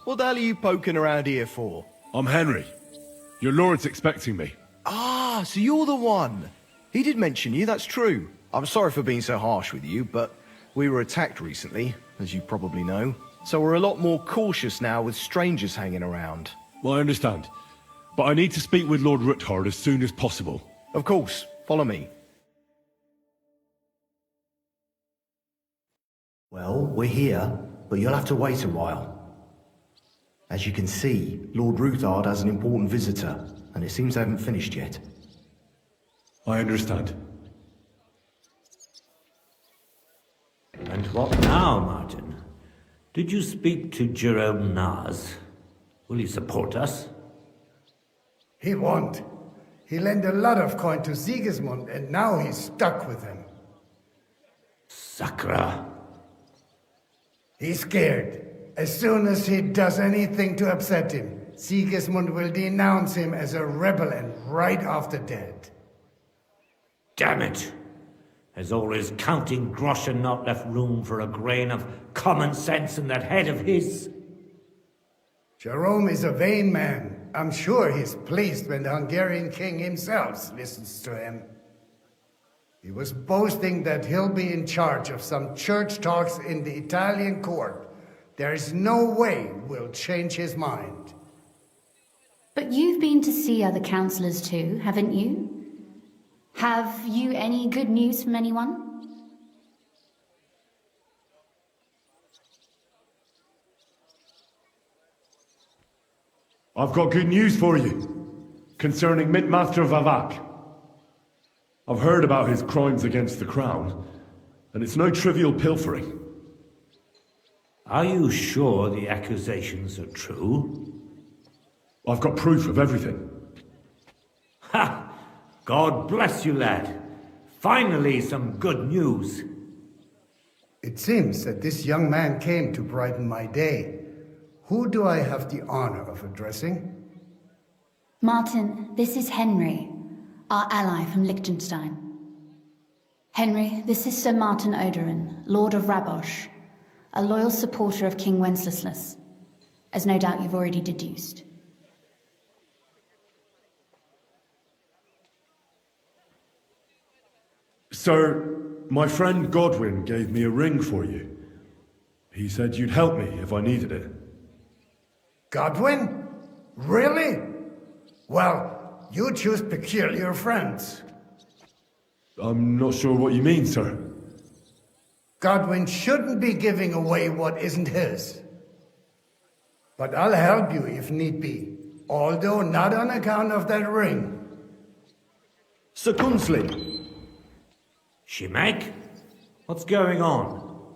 What the hell are you poking around here for? I'm Henry. Your lord's expecting me. Ah, so you're the one. He did mention you, that's true. I'm sorry for being so harsh with you, but we were attacked recently, as you probably know. So we're a lot more cautious now with strangers hanging around. Well, I understand. But I need to speak with Lord Ruthard as soon as possible. Of course, follow me. Well, we're here, but you'll have to wait a while. As you can see, Lord Ruthard has an important visitor, and it seems they haven't finished yet. I understand. And what now, Martin? Did you speak to Jerome Naz? Will he support us? He won't. He lent a lot of coin to Sigismund, and now he's stuck with him. Sakra. He's scared. As soon as he does anything to upset him, Sigismund will denounce him as a rebel and right off the dead. Damn it! Has all his counting groschen not left room for a grain of common sense in that head of his? Jerome is a vain man. I'm sure he's pleased when the Hungarian king himself listens to him. He was boasting that he'll be in charge of some church talks in the Italian court. There is no way we'll change his mind. But you've been to see other councillors too, haven't you? Have you any good news from anyone? I've got good news for you concerning Mintmaster Vavak. I've heard about his crimes against the crown, and it's no trivial pilfering. Are you sure the accusations are true? I've got proof of everything. Ha! God bless you, lad. Finally, some good news. It seems that this young man came to brighten my day. Who do I have the honor of addressing? Martin, this is Henry, our ally from Liechtenstein. Henry, this is Sir Martin Oderin, Lord of Rabosh, a loyal supporter of King Wenceslas, as no doubt you've already deduced. Sir, my friend Godwin gave me a ring for you. He said you'd help me if I needed it. Godwin? Really? Well, you choose peculiar friends. I'm not sure what you mean, sir. Godwin shouldn't be giving away what isn't his. But I'll help you if need be, although not on account of that ring. Sir Kunslin, Shimek? What's going on?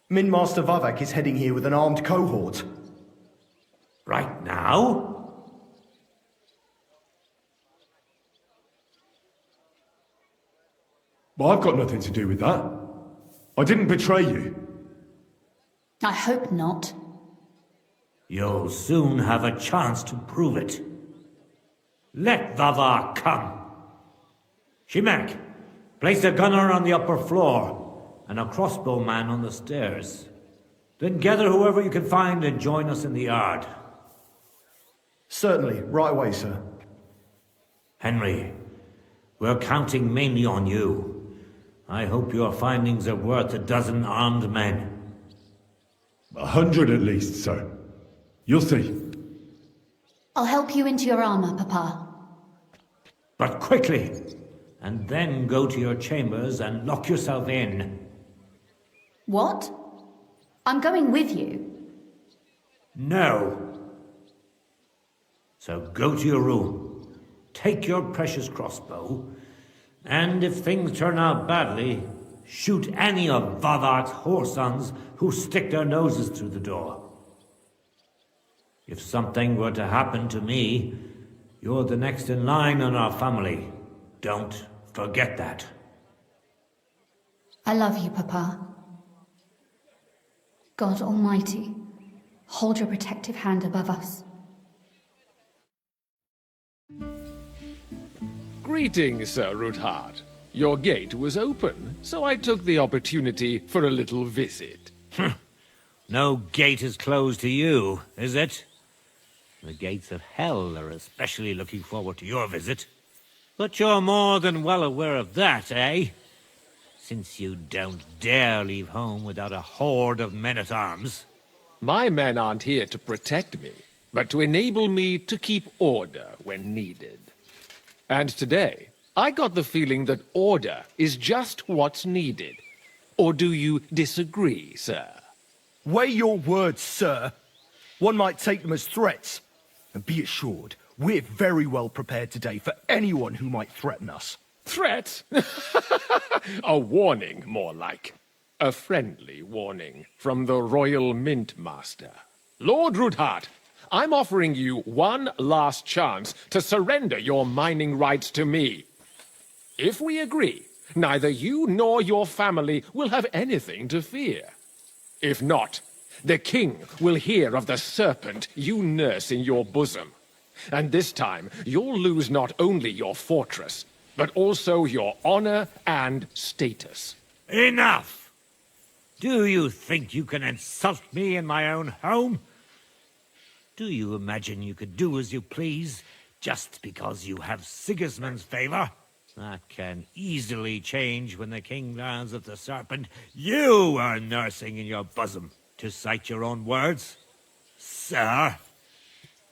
Minmaster Vavak is heading here with an armed cohort. Right now? Well, I've got nothing to do with that. I didn't betray you. I hope not. You'll soon have a chance to prove it. Let Vavar come. Shimek, place a gunner on the upper floor and a crossbowman on the stairs. Then gather whoever you can find and join us in the yard. Certainly, right away, sir. Henry, we're counting mainly on you. I hope your findings are worth a dozen armed men. 100 at least, sir. You'll see. I'll help you into your armor, Papa. But quickly, and then go to your chambers and lock yourself in. What? I'm going with you. No. So go to your room, take your precious crossbow, and if things turn out badly, shoot any of Vavar's whoresons who stick their noses through the door. If something were to happen to me, you're the next in line in our family. Don't forget that. I love you, Papa. God Almighty, hold your protective hand above us. Greetings, Sir Ruthard. Your gate was open, so I took the opportunity for a little visit. No gate is closed to you, is it? The gates of hell are especially looking forward to your visit. But you're more than well aware of that, eh? Since you don't dare leave home without a horde of men-at-arms. My men aren't here to protect me, but to enable me to keep order when needed. And today, I got the feeling that order is just what's needed. Or do you disagree, sir? Weigh your words, sir. One might take them as threats. And be assured, we're very well prepared today for anyone who might threaten us. Threat? A warning, more like. A friendly warning from the Royal Mint Master. Lord Ruthard, I'm offering you one last chance to surrender your mining rights to me. If we agree, neither you nor your family will have anything to fear. If not, the king will hear of the serpent you nurse in your bosom. And this time, you'll lose not only your fortress, but also your honor and status. Enough! Do you think you can insult me in my own home? Do you imagine you could do as you please, just because you have Sigismund's favor? That can easily change when the king learns of the serpent you are nursing in your bosom, to cite your own words. Sir,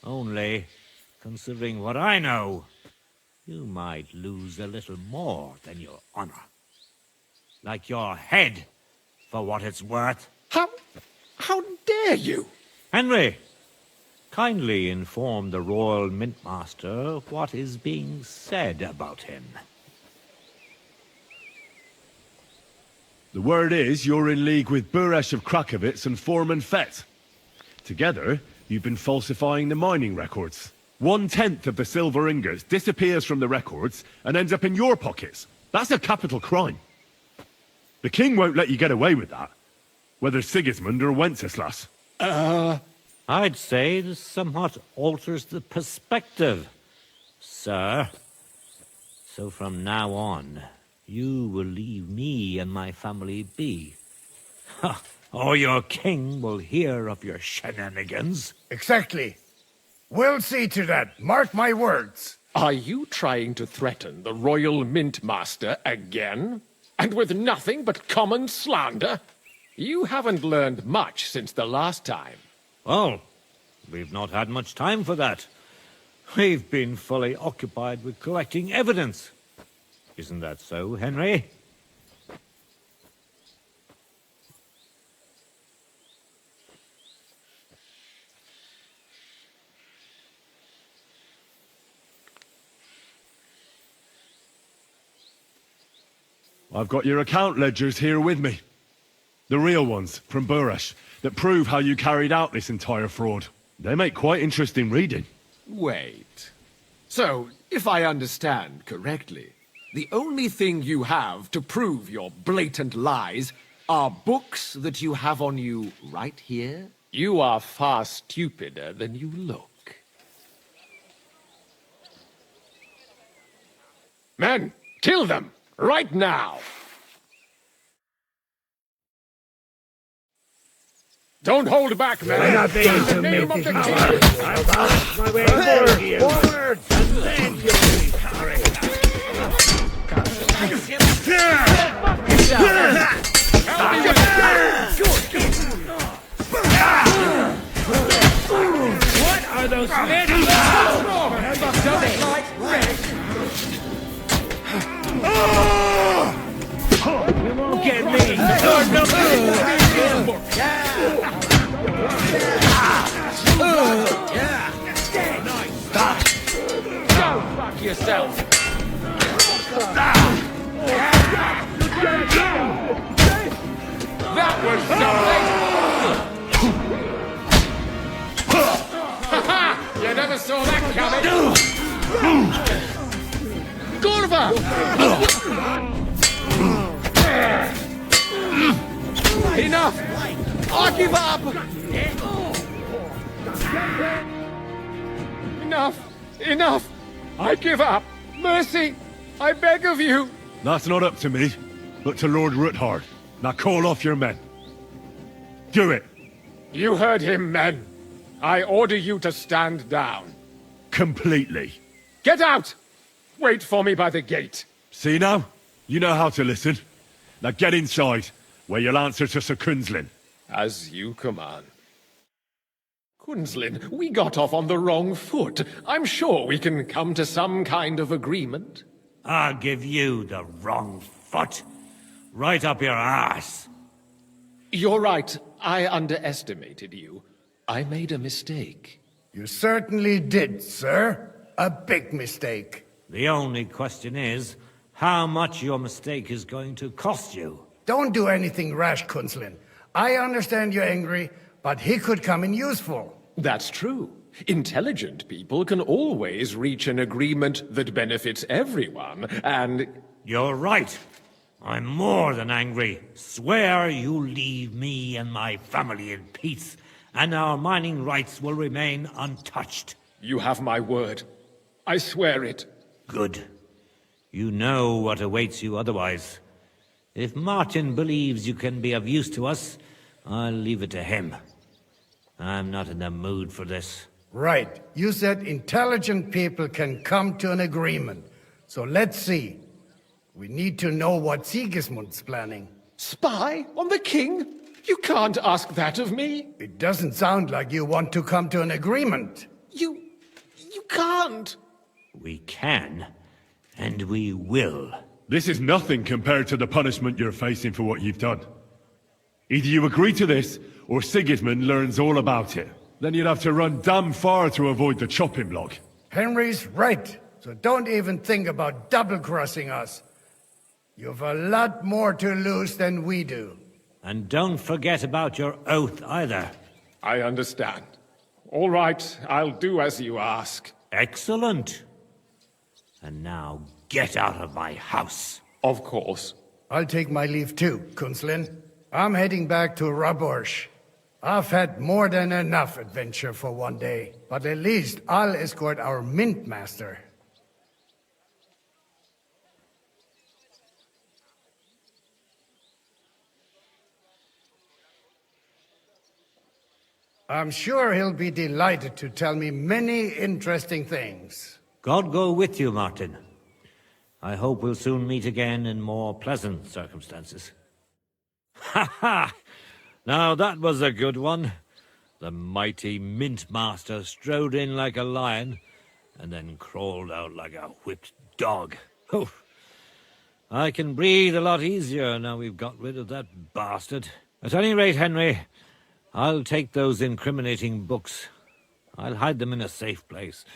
only, considering what I know, you might lose a little more than your honor. Like your head, for what it's worth. How dare you? Henry, kindly inform the Royal Mintmaster what is being said about him. The word is you're in league with Buresh of Krakowitz and Foreman Fett. Together, you've been falsifying the mining records. 1/10 of the silver ingots disappears from the records and ends up in your pockets. That's a capital crime. The king won't let you get away with that, whether Sigismund or Wenceslas. I'd say this somewhat alters the perspective, sir. So from now on, you will leave me and my family be. Or your king will hear of your shenanigans. Exactly. We'll see to that. Mark my words. Are you trying to threaten the Royal Mint Master again? And with nothing but common slander? You haven't learned much since the last time. Well, we've not had much time for that. We've been fully occupied with collecting evidence. Isn't that so, Henry? I've got your account ledgers here with me. The real ones, from Buresh, that prove how you carried out this entire fraud. They make quite interesting reading. Wait. So, if I understand correctly, the only thing you have to prove your blatant lies are books that you have on you right here? You are far stupider than you look. Men, kill them! Right now! Don't hold back, men! Nothing In the to name make of the it king! I'll bounce my way forward, you. Forward! And then you'll be sorry. What are those men? You won't get me. You're no Go fuck yourself! That was something! Ha! You never saw that coming! Gorva! Enough! I give up! Enough! Enough! I give up! Mercy! I beg of you! That's not up to me, but to Lord Ruthard. Now call off your men. Do it! You heard him, men. I order you to stand down. Completely. Get out! Wait for me by the gate. See now? You know how to listen. Now get inside, where you'll answer to Sir Kunzlin. As you command. Kunzlin, we got off on the wrong foot. I'm sure we can come to some kind of agreement. I'll give you the wrong foot. Right up your ass. You're right. I underestimated you. I made a mistake. You certainly did, sir. A big mistake. The only question is, how much your mistake is going to cost you. Don't do anything rash, Kunzlin. I understand you're angry, but he could come in useful. That's true. Intelligent people can always reach an agreement that benefits everyone, and... You're right. I'm more than angry. Swear you leave me and my family in peace, and our mining rights will remain untouched. You have my word. I swear it. Good. You know what awaits you otherwise. If Martin believes you can be of use to us, I'll leave it to him. I'm not in the mood for this. Right. You said intelligent people can come to an agreement. So let's see. We need to know what Sigismund's planning. Spy on the king? You can't ask that of me. It doesn't sound like you want to come to an agreement. You can't. We can, and we will. This is nothing compared to the punishment you're facing for what you've done. Either you agree to this, or Sigismund learns all about it. Then you'd have to run damn far to avoid the chopping block. Henry's right, so don't even think about double-crossing us. You've a lot more to lose than we do. And don't forget about your oath either. I understand. All right, I'll do as you ask. Excellent. And now get out of my house. Of course. I'll take my leave too, Kunzlin. I'm heading back to Raborsh. I've had more than enough adventure for one day, but at least I'll escort our mint master. I'm sure he'll be delighted to tell me many interesting things. God go with you, Martin. I hope we'll soon meet again in more pleasant circumstances. Ha ha! Now that was a good one. The mighty Mint Master strode in like a lion, and then crawled out like a whipped dog. Oof. I can breathe a lot easier now we've got rid of that bastard. At any rate, Henry, I'll take those incriminating books. I'll hide them in a safe place,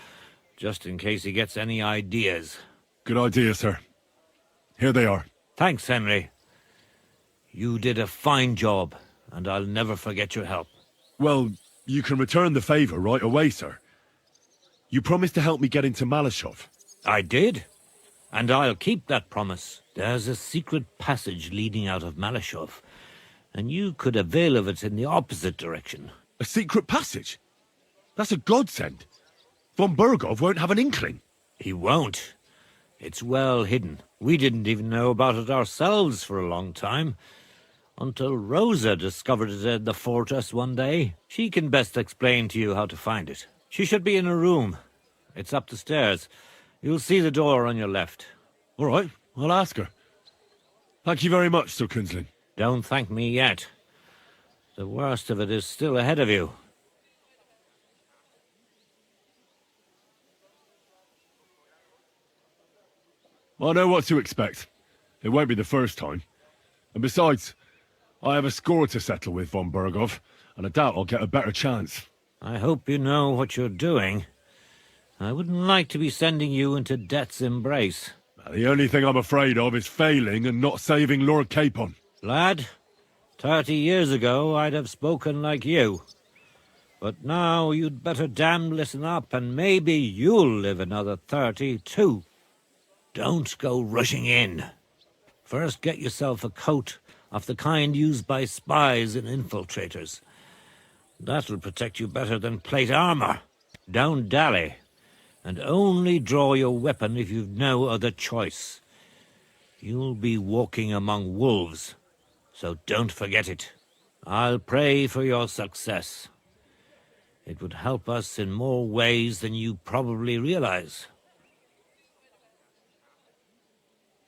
just in case he gets any ideas. Good idea, sir. Here they are. Thanks, Henry. You did a fine job, and I'll never forget your help. Well, you can return the favor right away, sir. You promised to help me get into Malashov. I did, and I'll keep that promise. There's a secret passage leading out of Malashov, and you could avail of it in the opposite direction. A secret passage? That's a godsend. Von Burgov won't have an inkling. He won't. It's well hidden. We didn't even know about it ourselves for a long time, until Rosa discovered it in the fortress one day. She can best explain to you how to find it. She should be in a room. It's up the stairs. You'll see the door on your left. All right, I'll ask her. Thank you very much, Sir Kunzlin. Don't thank me yet. The worst of it is still ahead of you. I know what to expect. It won't be the first time. And besides, I have a score to settle with von Burgov, and I doubt I'll get a better chance. I hope you know what you're doing. I wouldn't like to be sending you into death's embrace. The only thing I'm afraid of is failing and not saving Lord Capon. Lad, 30 years ago I'd have spoken like you. But now you'd better damn listen up, and maybe you'll live another 30 too. Don't go rushing in. First get yourself a coat of the kind used by spies and infiltrators. That'll protect you better than plate armor. Don't dally, and only draw your weapon if you've no other choice. You'll be walking among wolves, so don't forget it. I'll pray for your success. It would help us in more ways than you probably realize.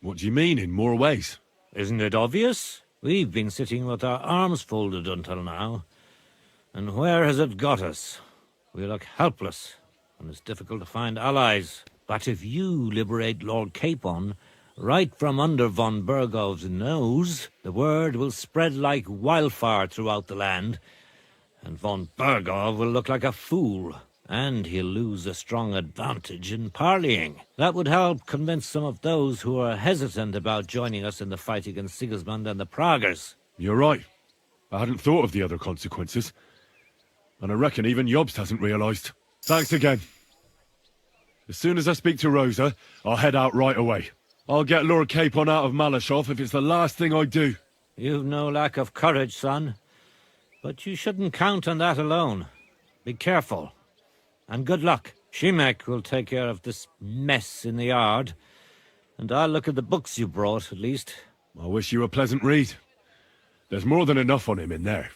What do you mean, in more ways? Isn't it obvious? We've been sitting with our arms folded until now. And where has it got us? We look helpless, and it's difficult to find allies. But if you liberate Lord Capon, right from under von Bergov's nose, the word will spread like wildfire throughout the land, and von Bergov will look like a fool, and he'll lose a strong advantage in parleying. That would help convince some of those who are hesitant about joining us in the fight against Sigismund and the Praguers. You're right. I hadn't thought of the other consequences. And I reckon even Jobst hasn't realised. Thanks again. As soon as I speak to Rosa, I'll head out right away. I'll get Lord Capon out of Malashov if it's the last thing I do. You've no lack of courage, son. But you shouldn't count on that alone. Be careful. And good luck. Shimek will take care of this mess in the yard. And I'll look at the books you brought, at least. I wish you a pleasant read. There's more than enough on him in there.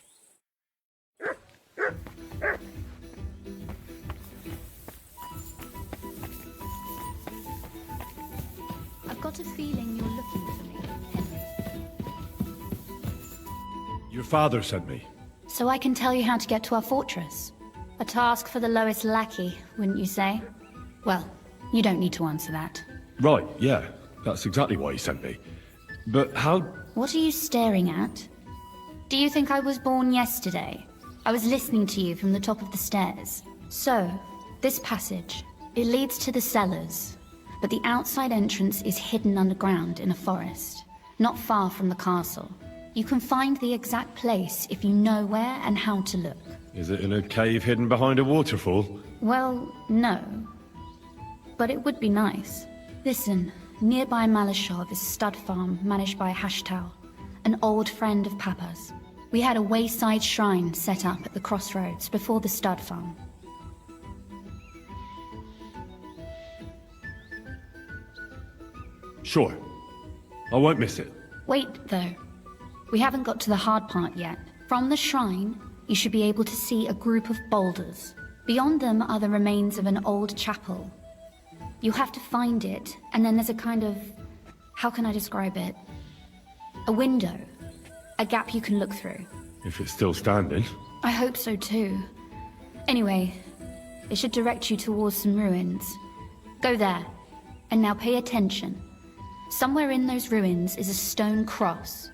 I've got a feeling you're looking for me, Henry. Your father sent me. So I can tell you how to get to our fortress. A task for the lowest lackey, wouldn't you say? Well, you don't need to answer that. Right, yeah. That's exactly why he sent me. But how... What are you staring at? Do you think I was born yesterday? I was listening to you from the top of the stairs. So, this passage, it leads to the cellars, but the outside entrance is hidden underground in a forest, not far from the castle. You can find the exact place if you know where and how to look. Is it in a cave hidden behind a waterfall? Well, no. But it would be nice. Listen, nearby Malashov is a stud farm managed by Hashtal, an old friend of Papa's. We had a wayside shrine set up at the crossroads before the stud farm. Sure. I won't miss it. Wait, though. We haven't got to the hard part yet. From the shrine, you should be able to see a group of boulders. Beyond them are the remains of an old chapel. You have to find it, and then there's a kind of... how can I describe it? A window. A gap you can look through. If it's still standing. I hope so too. Anyway, it should direct you towards some ruins. Go there. And now pay attention. Somewhere in those ruins is a stone cross.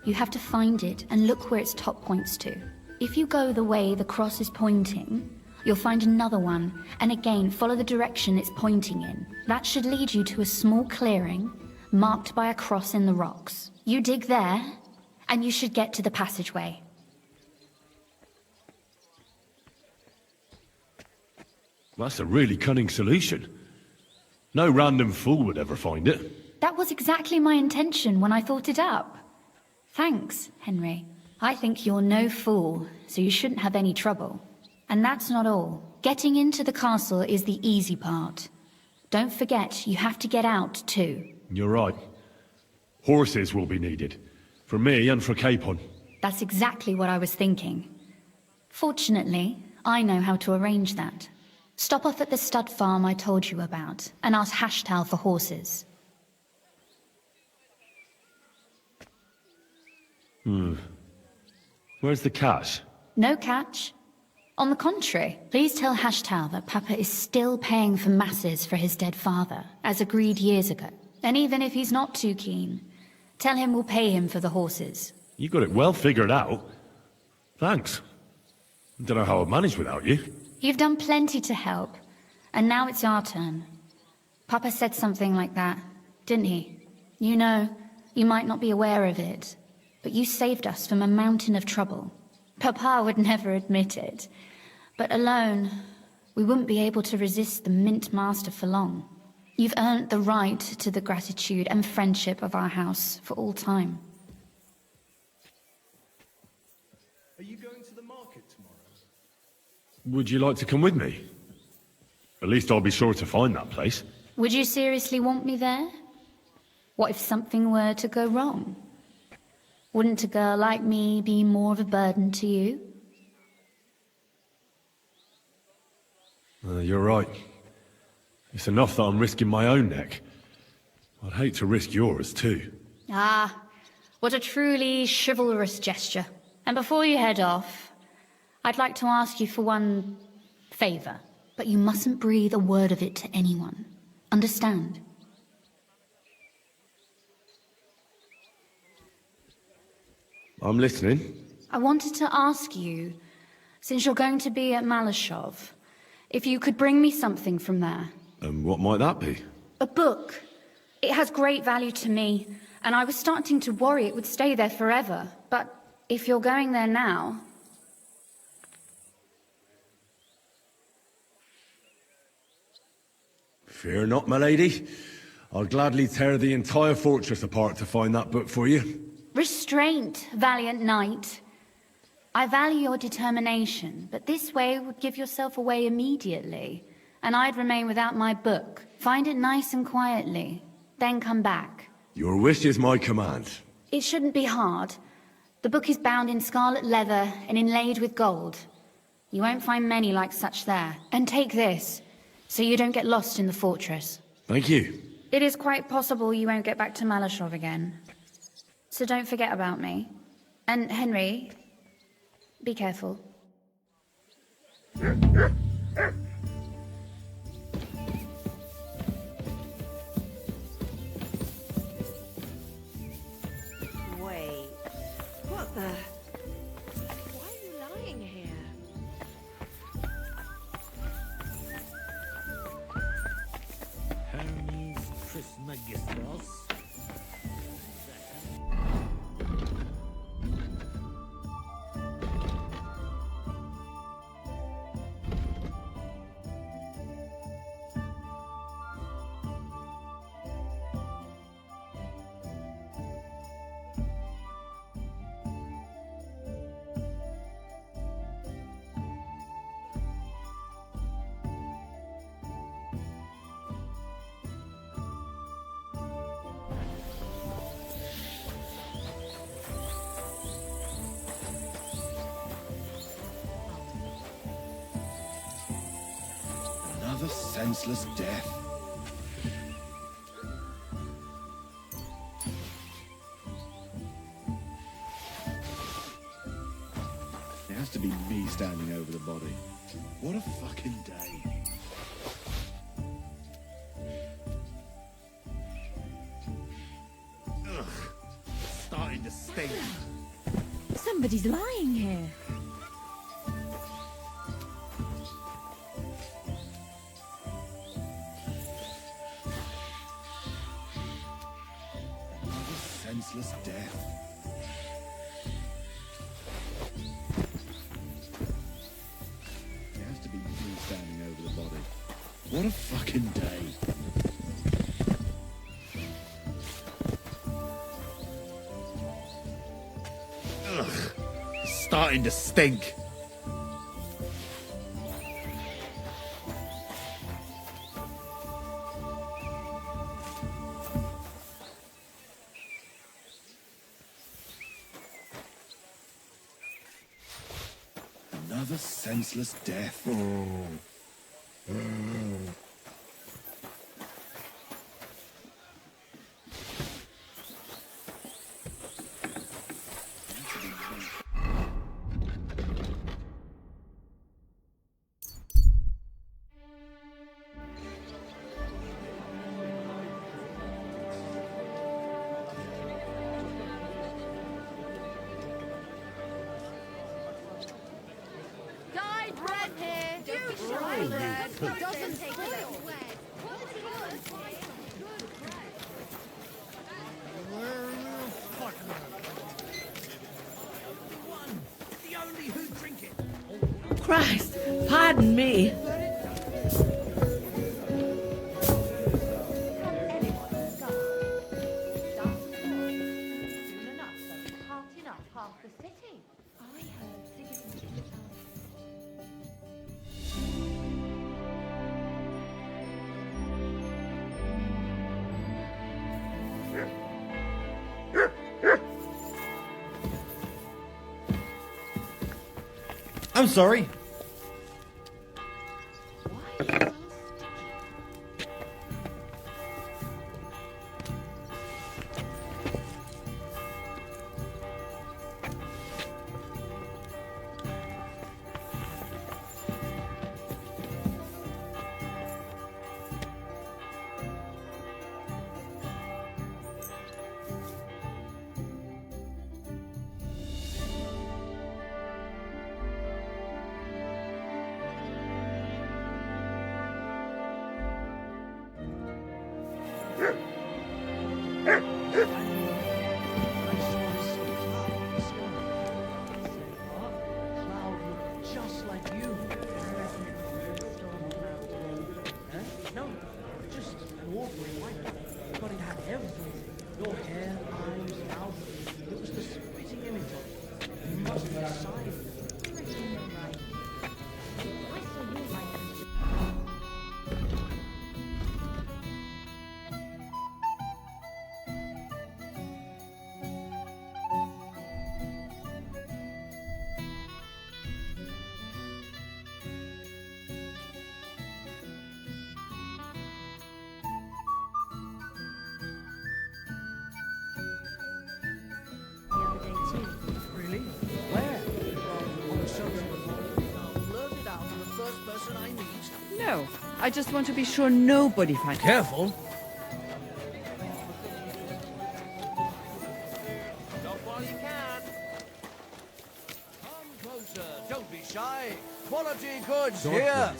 You have to find it and look where its top points to. If you go the way the cross is pointing, you'll find another one, and again follow the direction it's pointing in. That should lead you to a small clearing, marked by a cross in the rocks. You dig there, and you should get to the passageway. That's a really cunning solution. No random fool would ever find it. That was exactly my intention when I thought it up. Thanks, Henry. I think you're no fool, so you shouldn't have any trouble. And that's not all. Getting into the castle is the easy part. Don't forget, you have to get out, too. You're right. Horses will be needed. For me and for Capon. That's exactly what I was thinking. Fortunately, I know how to arrange that. Stop off at the stud farm I told you about, and ask Hashtal for horses. Where's the cash? No catch. On the contrary, please tell Hashtal that Papa is still paying for masses for his dead father, as agreed years ago. And even if he's not too keen, tell him we'll pay him for the horses. You got it well figured out. Thanks. Don't know how I'd manage without you. You've done plenty to help, and now it's our turn. Papa said something like that, didn't he? You know, you might not be aware of it, but you saved us from a mountain of trouble. Papa would never admit it, but alone, we wouldn't be able to resist the Mint Master for long. You've earned the right to the gratitude and friendship of our house for all time. Are you going to the market tomorrow? Would you like to come with me? At least I'll be sure to find that place. Would you seriously want me there? What if something were to go wrong? Wouldn't a girl like me be more of a burden to you? You're right. It's enough that I'm risking my own neck. I'd hate to risk yours, too. Ah, what a truly chivalrous gesture. And before you head off, I'd like to ask you for one favor, but you mustn't breathe a word of it to anyone. Understand? I'm listening. I wanted to ask you, since you're going to be at Malashov, if you could bring me something from there. And what might that be? A book. It has great value to me, and I was starting to worry it would stay there forever. But if you're going there now... Fear not, my lady. I'll gladly tear the entire fortress apart to find that book for you. Restraint, valiant knight. I value your determination, but this way would give yourself away immediately, and I'd remain without my book. Find it nice and quietly, then come back. Your wish is my command. It shouldn't be hard. The book is bound in scarlet leather and inlaid with gold. You won't find many like such there. And take this, so you don't get lost in the fortress. Thank you. It is quite possible you won't get back to Malashov again. So don't forget about me. And Henry, be careful. Wait, what the? Why are you lying here? Hermes Trismegistos. Another senseless death. It has to be me standing over the body. What a fucking day. Ugh. Starting to stink. Somebody's lying here. Senseless death. It has to be me standing over the body. What a fucking day. Ugh. It's starting to stink. Another senseless death. Dyed red here. You shine red. Doesn't spoil. Quality good. Christ, pardon me. I'm sorry. Just like you. No, just an ordinary white. But it had everything. Your hair, eyes, mouth. It was the spitting image of it. You must have decided. Really? Where? On the subway. I'll blurt it out to the first person I meet. No, I just want to be sure nobody finds. Careful. Stop while you can. Come closer. Don't be shy. Quality goods here.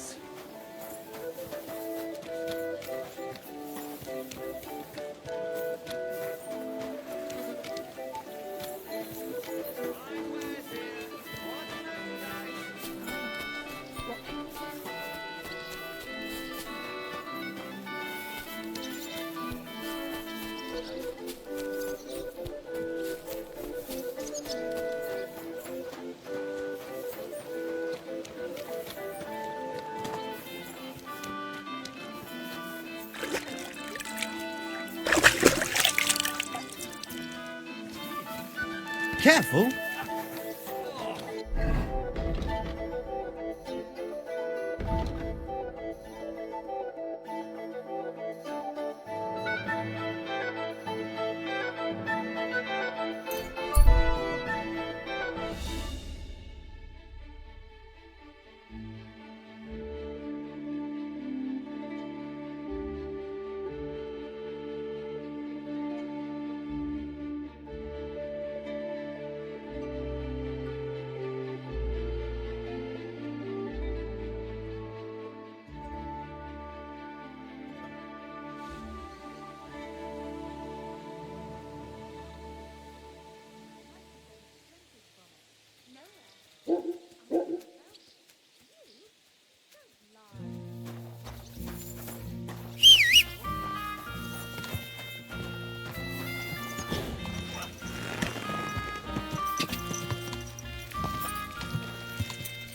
Careful.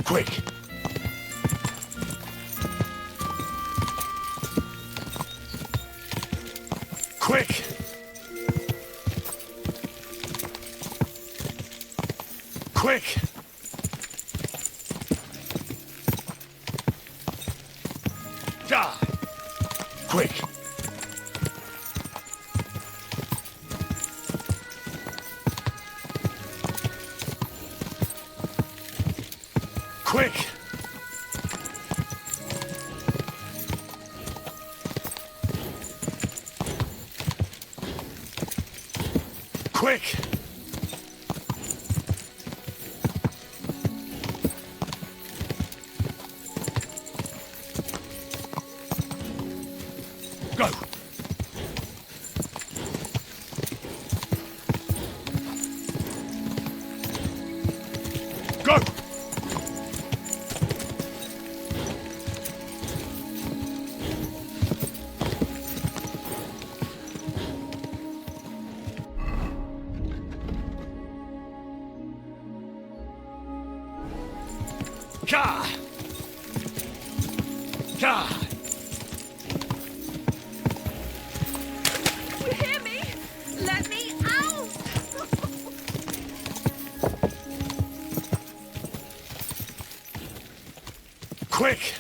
Quick! Quick! Quick! Die! Quick! Quick! Quick! Go! Go! Ka! Ka! You hear me? Let me out! Quick!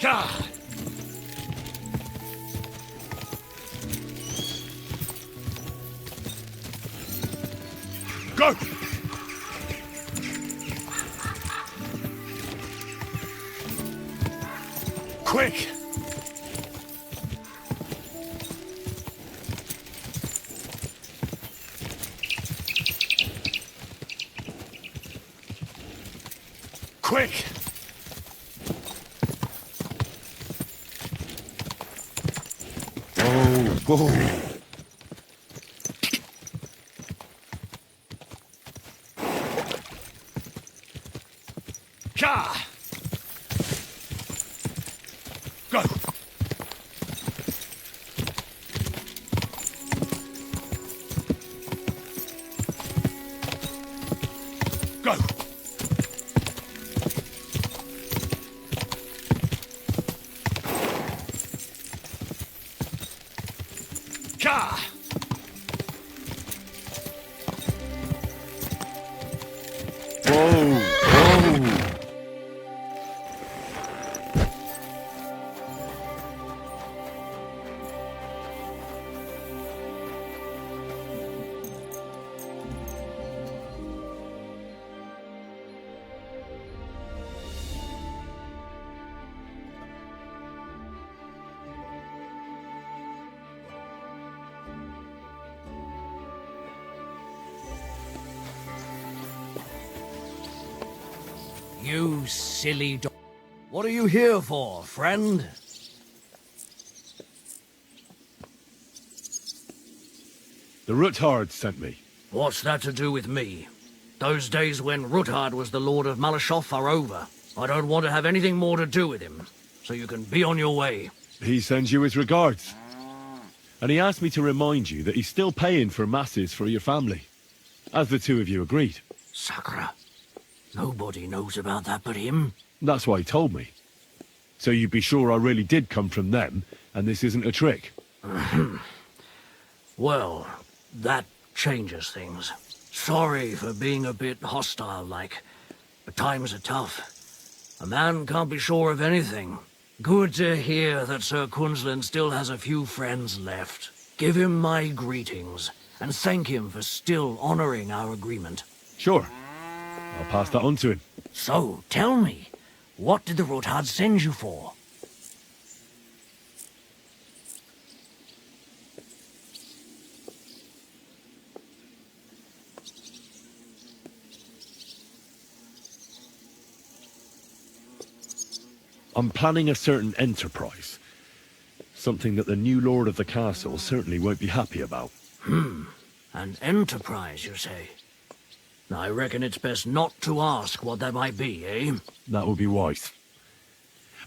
God! Go! Quick! Quick! Whoa! Ka! Go! Go! Ka! Whoa! Whoa! You silly dog. What are you here for, friend? The Ruthard sent me. What's that to do with me? Those days when Ruthard was the Lord of Malashoff are over. I don't want to have anything more to do with him, so you can be on your way. He sends you his regards. And he asked me to remind you that he's still paying for masses for your family, as the two of you agreed. Sakura. Nobody knows about that but him. That's why he told me. So you'd be sure I really did come from them, and this isn't a trick. Well, that changes things. Sorry for being a bit hostile-like, but times are tough. A man can't be sure of anything. Good to hear that Sir Quinlan still has a few friends left. Give him my greetings, and thank him for still honoring our agreement. Sure. I'll pass that on to him. So, tell me, what did the Ruthard send you for? I'm planning a certain enterprise. Something that the new lord of the castle certainly won't be happy about. An enterprise, you say? I reckon it's best not to ask what that might be, eh? That would be wise.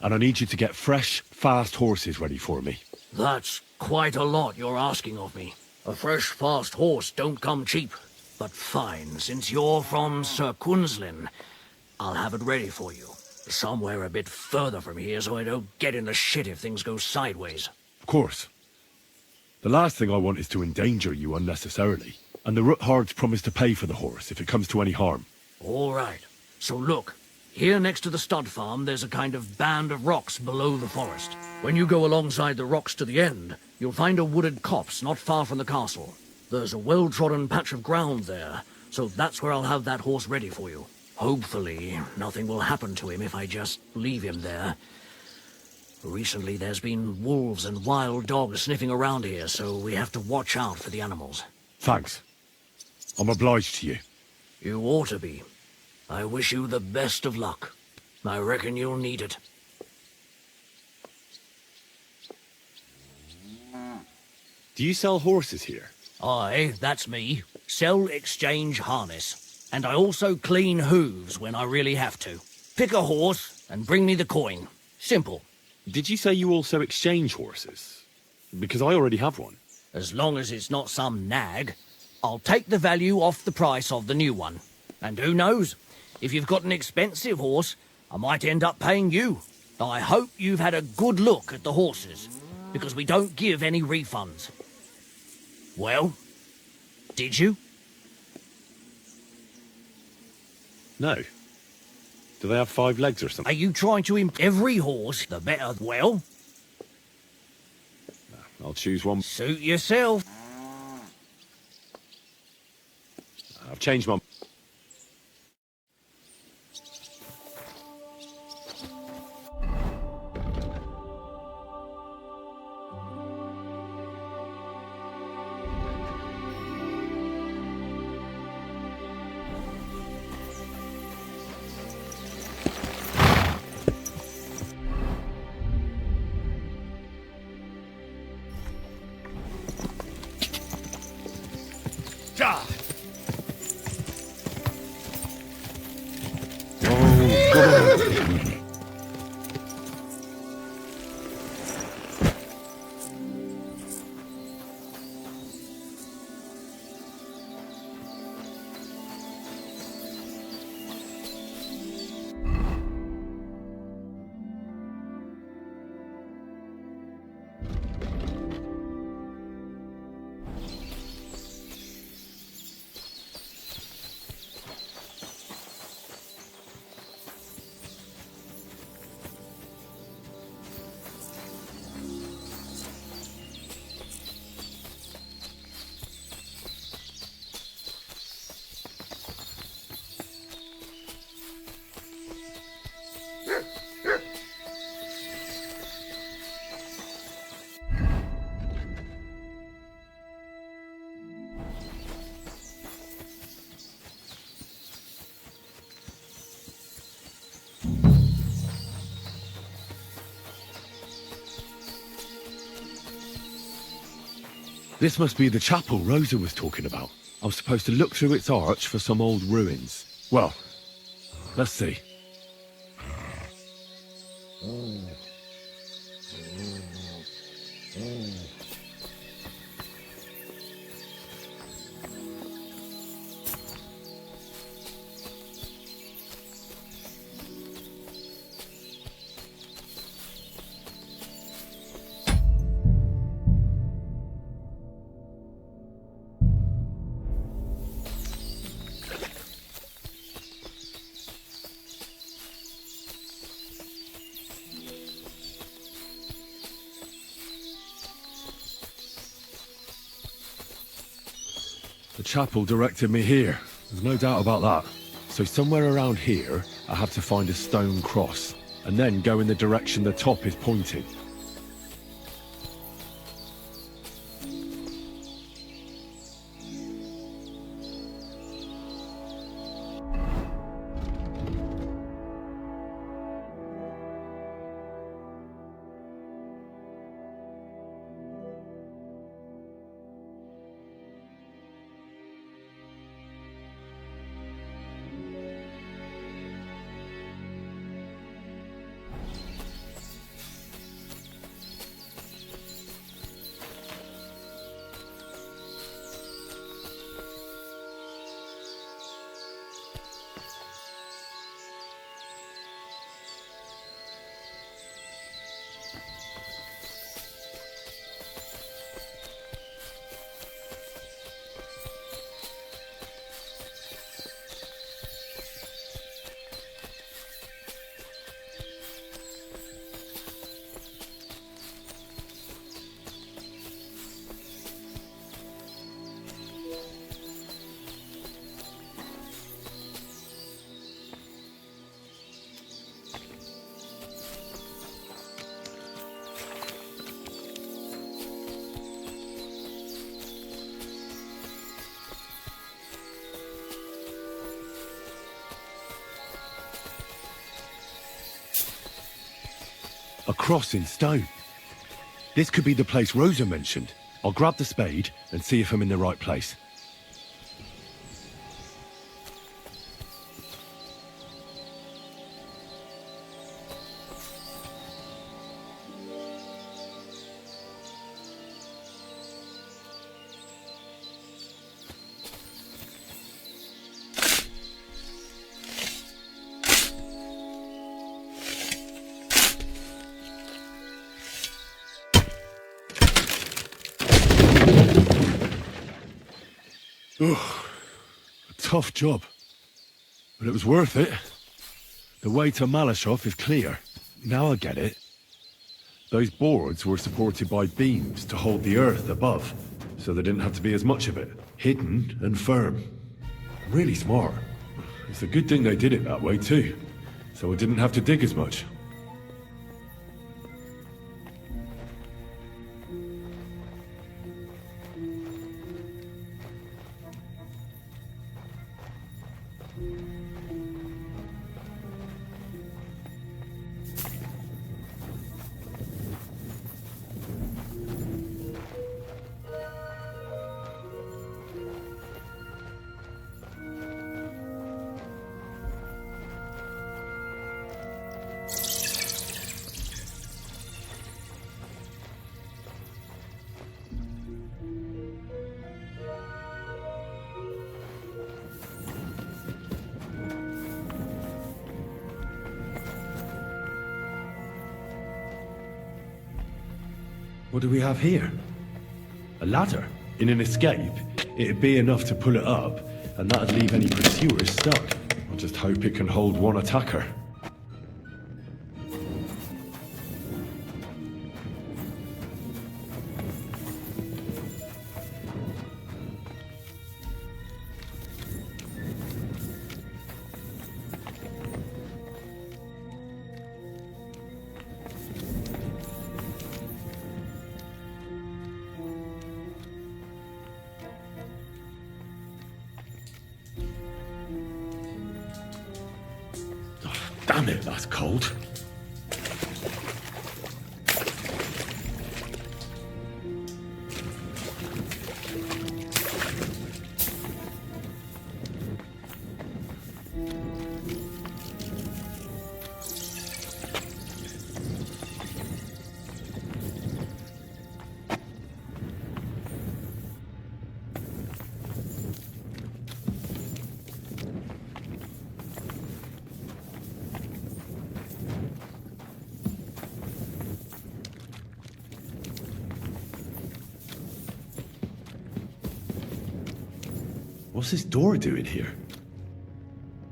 And I need you to get fresh, fast horses ready for me. That's quite a lot you're asking of me. A fresh, fast horse don't come cheap. But fine, since you're from Sir Quinlan, I'll have it ready for you. Somewhere a bit further from here so I don't get in the shit if things go sideways. Of course. The last thing I want is to endanger you unnecessarily. And the Ruthards promise to pay for the horse if it comes to any harm. All right. So look, here next to the stud farm there's a kind of band of rocks below the forest. When you go alongside the rocks to the end, you'll find a wooded copse not far from the castle. There's a well-trodden patch of ground there, so that's where I'll have that horse ready for you. Hopefully, nothing will happen to him if I just leave him there. Recently there's been wolves and wild dogs sniffing around here, so we have to watch out for the animals. Thanks. I'm obliged to you. You ought to be. I wish you the best of luck. I reckon you'll need it. Do you sell horses here? Aye, that's me. Sell, exchange, harness. And I also clean hooves when I really have to. Pick a horse and bring me the coin. Simple. Did you say you also exchange horses? Because I already have one. As long as it's not some nag, I'll take the value off the price of the new one. And who knows? If you've got an expensive horse, I might end up paying you. I hope you've had a good look at the horses, because we don't give any refunds. Well, did you? No. Do they have 5 legs or something? Are you trying to every horse the better? Well, I'll choose one. suit yourself. I've changed my... This must be the chapel Rosa was talking about. I'm supposed to look through its arch for some old ruins. Well, let's see. The chapel directed me here. There's no doubt about that. So somewhere around here, I have to find a stone cross, and then go in the direction the top is pointing. A cross in stone. This could be the place Rosa mentioned. I'll grab the spade and see if I'm in the right place. Ugh, a tough job. But it was worth it. The way to Malashov is clear. Now I get it. Those boards were supported by beams to hold the earth above, so there didn't have to be as much of it. Hidden and firm. Really smart. It's a good thing they did it that way too, so I didn't have to dig as much. What do we have here? A ladder? In an escape, it'd be enough to pull it up, and that'd leave any pursuers stuck. I just hope it can hold one attacker. Damn it, that's cold. What's this door doing here?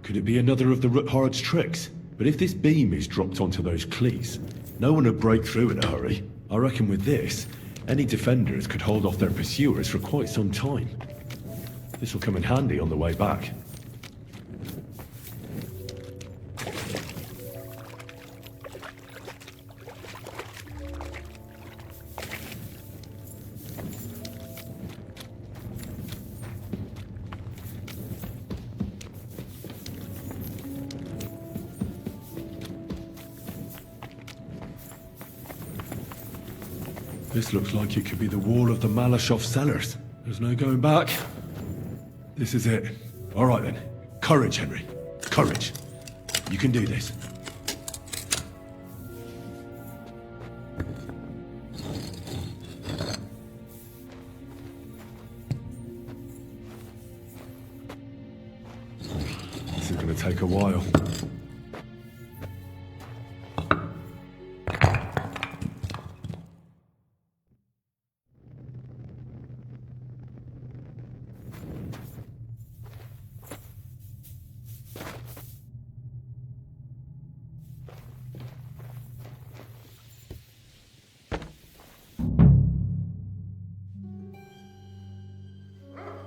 Could it be another of the Ruthard's tricks? But if this beam is dropped onto those cleats, no one would break through in a hurry. I reckon with this, any defenders could hold off their pursuers for quite some time. This will come in handy on the way back. This looks like it could be the wall of the Malashov cellars. There's no going back. This is it. All right then. Courage, Henry. Courage. You can do this. This is going to take a while.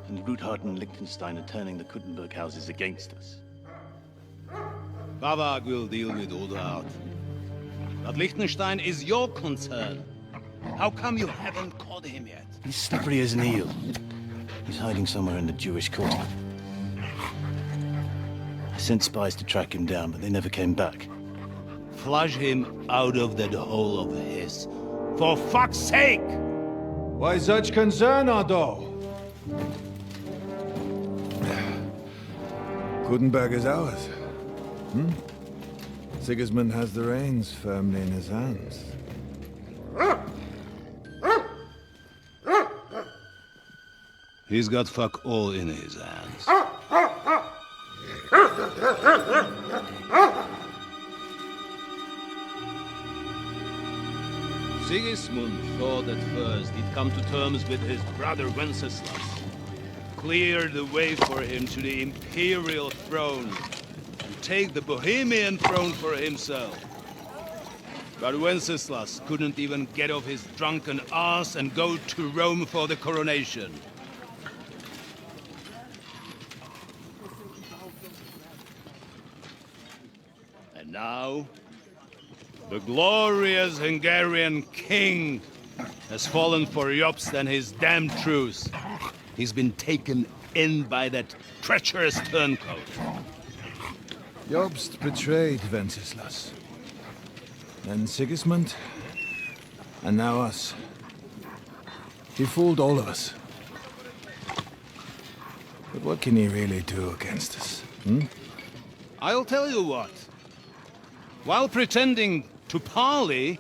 And Ruthard and Liechtenstein are turning the Kuttenberg houses against us. Bavag will deal with Ruthard. But Liechtenstein is your concern. How come you haven't caught him yet? He's slippery as an eel. He's hiding somewhere in the Jewish quarter. I sent spies to track him down, but they never came back. Flush him out of that hole of his. For fuck's sake! Why such concern, Otto? Kuttenberg is ours. Sigismund has the reins firmly in his hands. He's got fuck all in his hands. Sigismund thought at first he'd come to terms with his brother Wenceslas. Clear the way for him to the imperial throne. take the Bohemian throne for himself. But Wenceslas couldn't even get off his drunken ass and go to Rome for the coronation. And now, the glorious Hungarian king has fallen for Jobst and his damned truce. He's been taken in by that treacherous turncoat. Jobst betrayed Wenceslas. Then Sigismund, and now us. He fooled all of us. But what can he really do against us, hmm? I'll tell you what. While pretending to parley,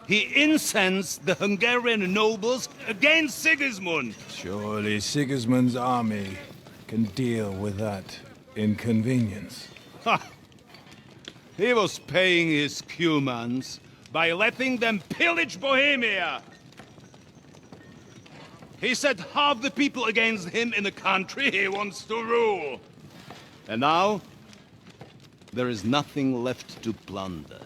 he incensed the Hungarian nobles against Sigismund. Surely Sigismund's army can deal with that inconvenience. Ha! He was paying his Cumans by letting them pillage Bohemia. He set half the people against him in the country he wants to rule. And now, there is nothing left to plunder.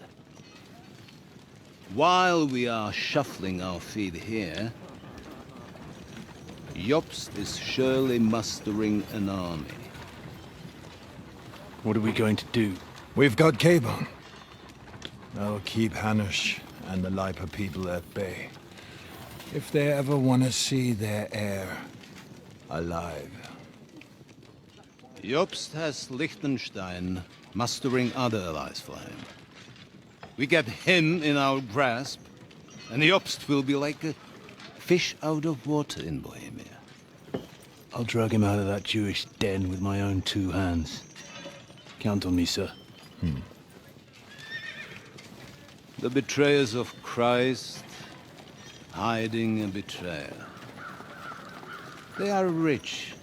While we are shuffling our feet here, Jobst is surely mustering an army. What are we going to do? We've got Capon. That'll keep Hanush and the Lipa people at bay. If they ever want to see their heir alive. Jobst has Liechtenstein mustering other allies for him. We get him in our grasp, and Jobst will be like a fish out of water in Bohemia. I'll drag him out of that Jewish den with my own 2 hands. Count on me, sir. The betrayers of Christ, hiding a betrayer. They are rich.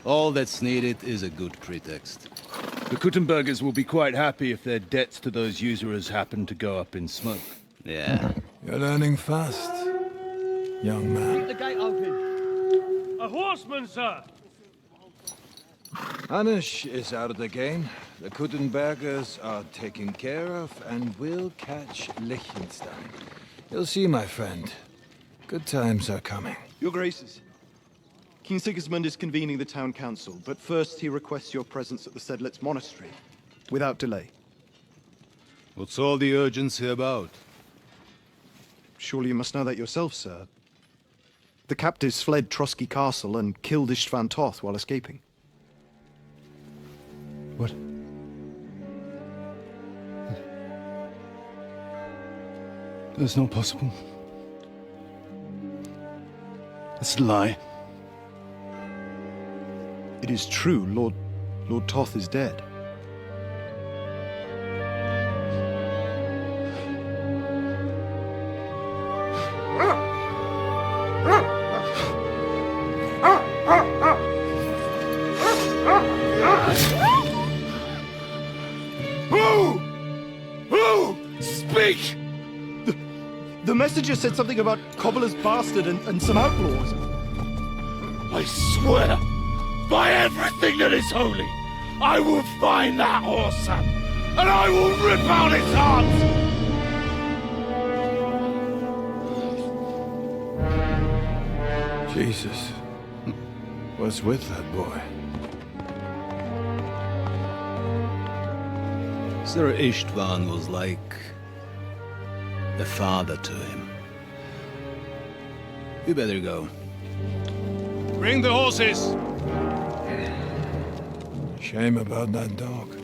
All that's needed is a good pretext. The Kuttenbergers will be quite happy if their debts to those usurers happen to go up in smoke. Yeah. You're learning fast, young man. Keep the gate open. A horseman, sir! Hanush is out of the game. The Kuttenbergers are taken care of, and we'll catch Liechtenstein. You'll see, my friend. Good times are coming. Your Graces, King Sigismund is convening the town council, but first he requests your presence at the Sedlitz monastery, without delay. What's all the urgency about? Surely you must know that yourself, sir. The captives fled Trotsky Castle and killed Istvan Toth while escaping. What? That's not possible. That's a lie. It is true, Lord Toth is dead. Who? Speak! The messenger said something about Cobbler's bastard and some outlaws. I swear, by everything that is holy, I will find that whoreson, and I will rip out its heart! Jesus. What's with that boy? Sir Istvan was like a father to him. You better go. Bring the horses! Shame about that dog.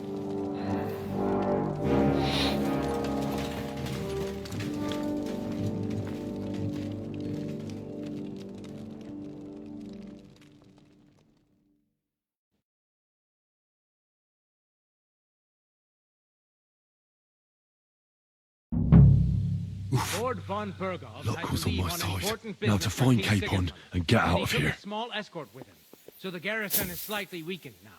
Lord von Burgov Luck had was to on leave my on side. important Now to business for find King Capon Sigurd. and get out He of took here. a small escort with him, so the garrison is slightly weakened now.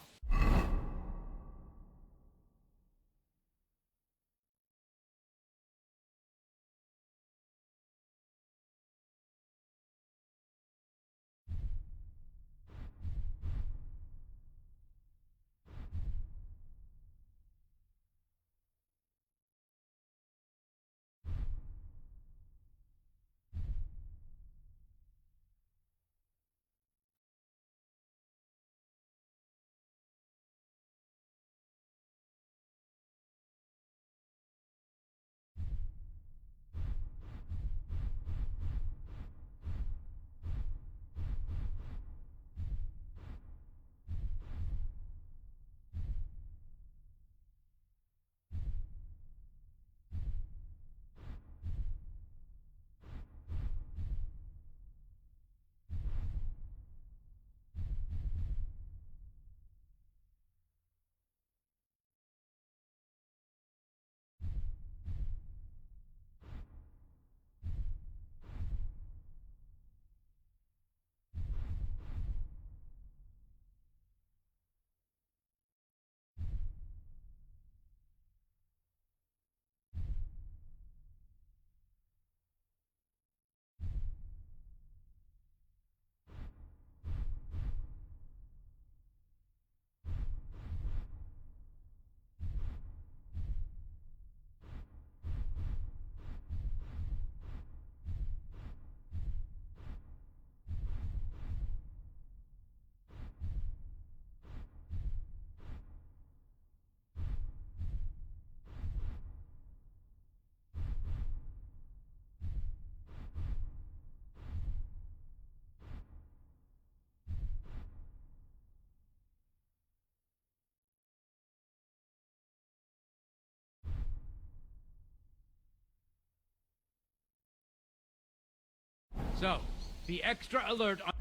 So, be extra alert on...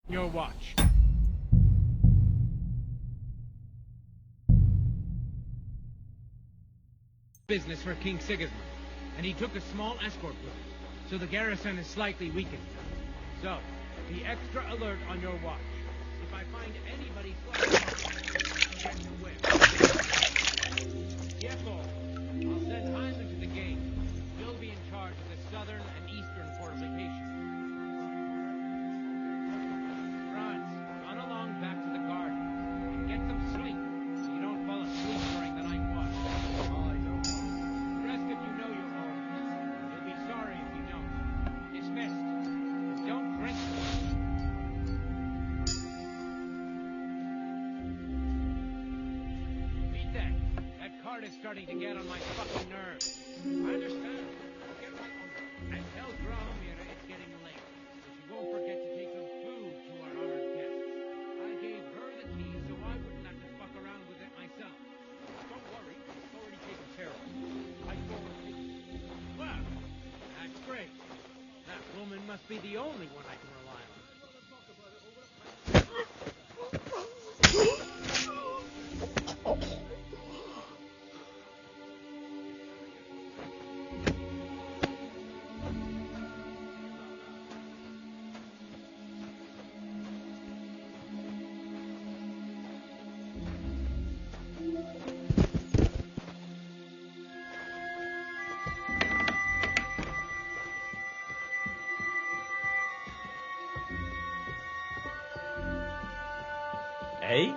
Your watch. Business for King Sigismund, and he took a small escort with him, so the garrison is slightly weakened. So, be extra alert on your watch. If I find anybody slightly Capon, I'll send Hyman to the gate. He'll be in charge of the southern and eastern fortifications. Franz, run along back to the garden and get some sleep so you don't fall asleep during the night watch. The rest of you know your orders. You'll be sorry if you don't. Dismissed. And don't drink. Beat that. That card is starting to get on my fucking nerves. I understand. I'll get right on it. And tell Drahomir it's getting late. But you won't forget to take some food to our honored guests. I gave her the key so I wouldn't have to fuck around with it myself. Don't worry, it's already taken care of. I told her. Well, that's great. That woman must be the only one I can rely on. Eh?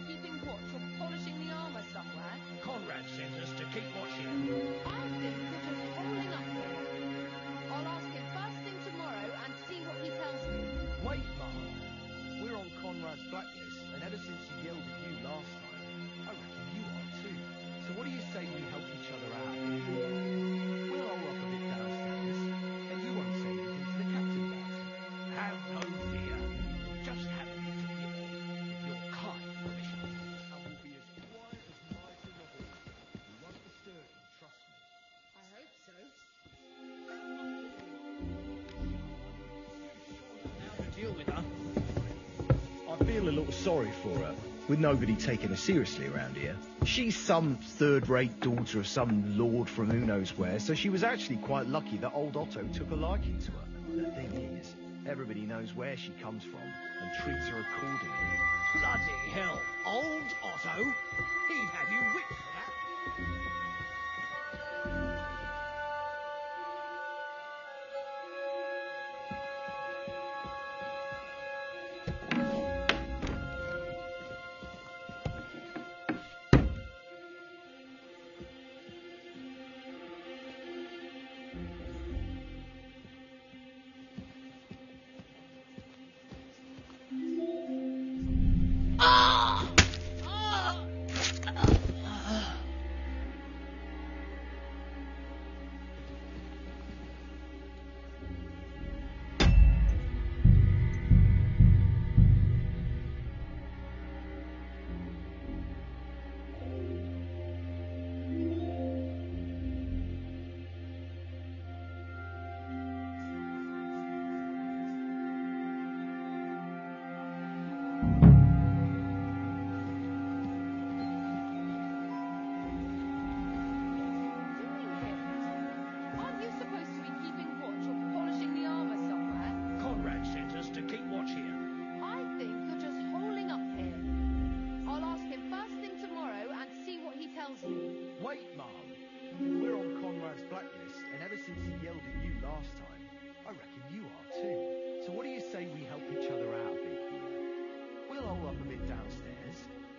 Keeping watch or polishing the armor somewhere? Conrad sent us to keep watch here. I think you're just holding up here. I'll ask him first thing tomorrow and see what he tells me. Wait, Mum. We're on Conrad's blacklist, and ever since he yelled at you last time, I reckon you are too. So what do you say we help each other out? We'll hole up a bit downstairs, and you won't say anything to the captain about it. Have no fear. Just have a little nibble. With your kind permission. I will be as quiet as mice in the hall. We won't disturb you, trust me. I hope so. How to deal with her? I feel a little sorry for her, with nobody taking her seriously around here. She's some third-rate daughter of some lord from who knows where, so she was actually quite lucky that old Otto took a liking to her. The thing is, everybody knows where she comes from and treats her accordingly. Bloody hell. Old Otto? He'd have you whipped for that. Aren't you supposed to be keeping watch or polishing the armor somewhere? Conrad sent us to keep watch here. I think you're just holding up here. I'll ask him first thing tomorrow and see what he tells me. Wait, Mum. We're on Conrad's blacklist, and ever since he yelled at you last time, I reckon you are too. So what do you say we help each other out a bit here? We'll hole up a bit downstairs,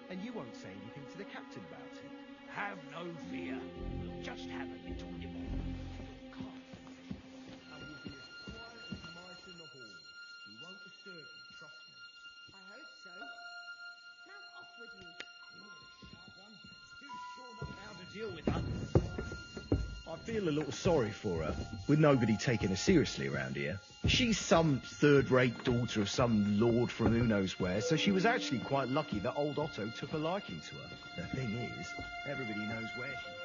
and you won't say anything to the captain about it. Have no fear. We'll just have a little nibble. Your kind permission. I will be as quiet as mice in the hall. We won't disturb you, trust me. I hope so. Now off with you. Too sure not how to deal with her. I feel a little sorry for her, with nobody taking her seriously around here. She's some third-rate daughter of some lord from who knows where, so she was actually quite lucky that old Otto took a liking to her. The thing is, everybody knows where she comes from.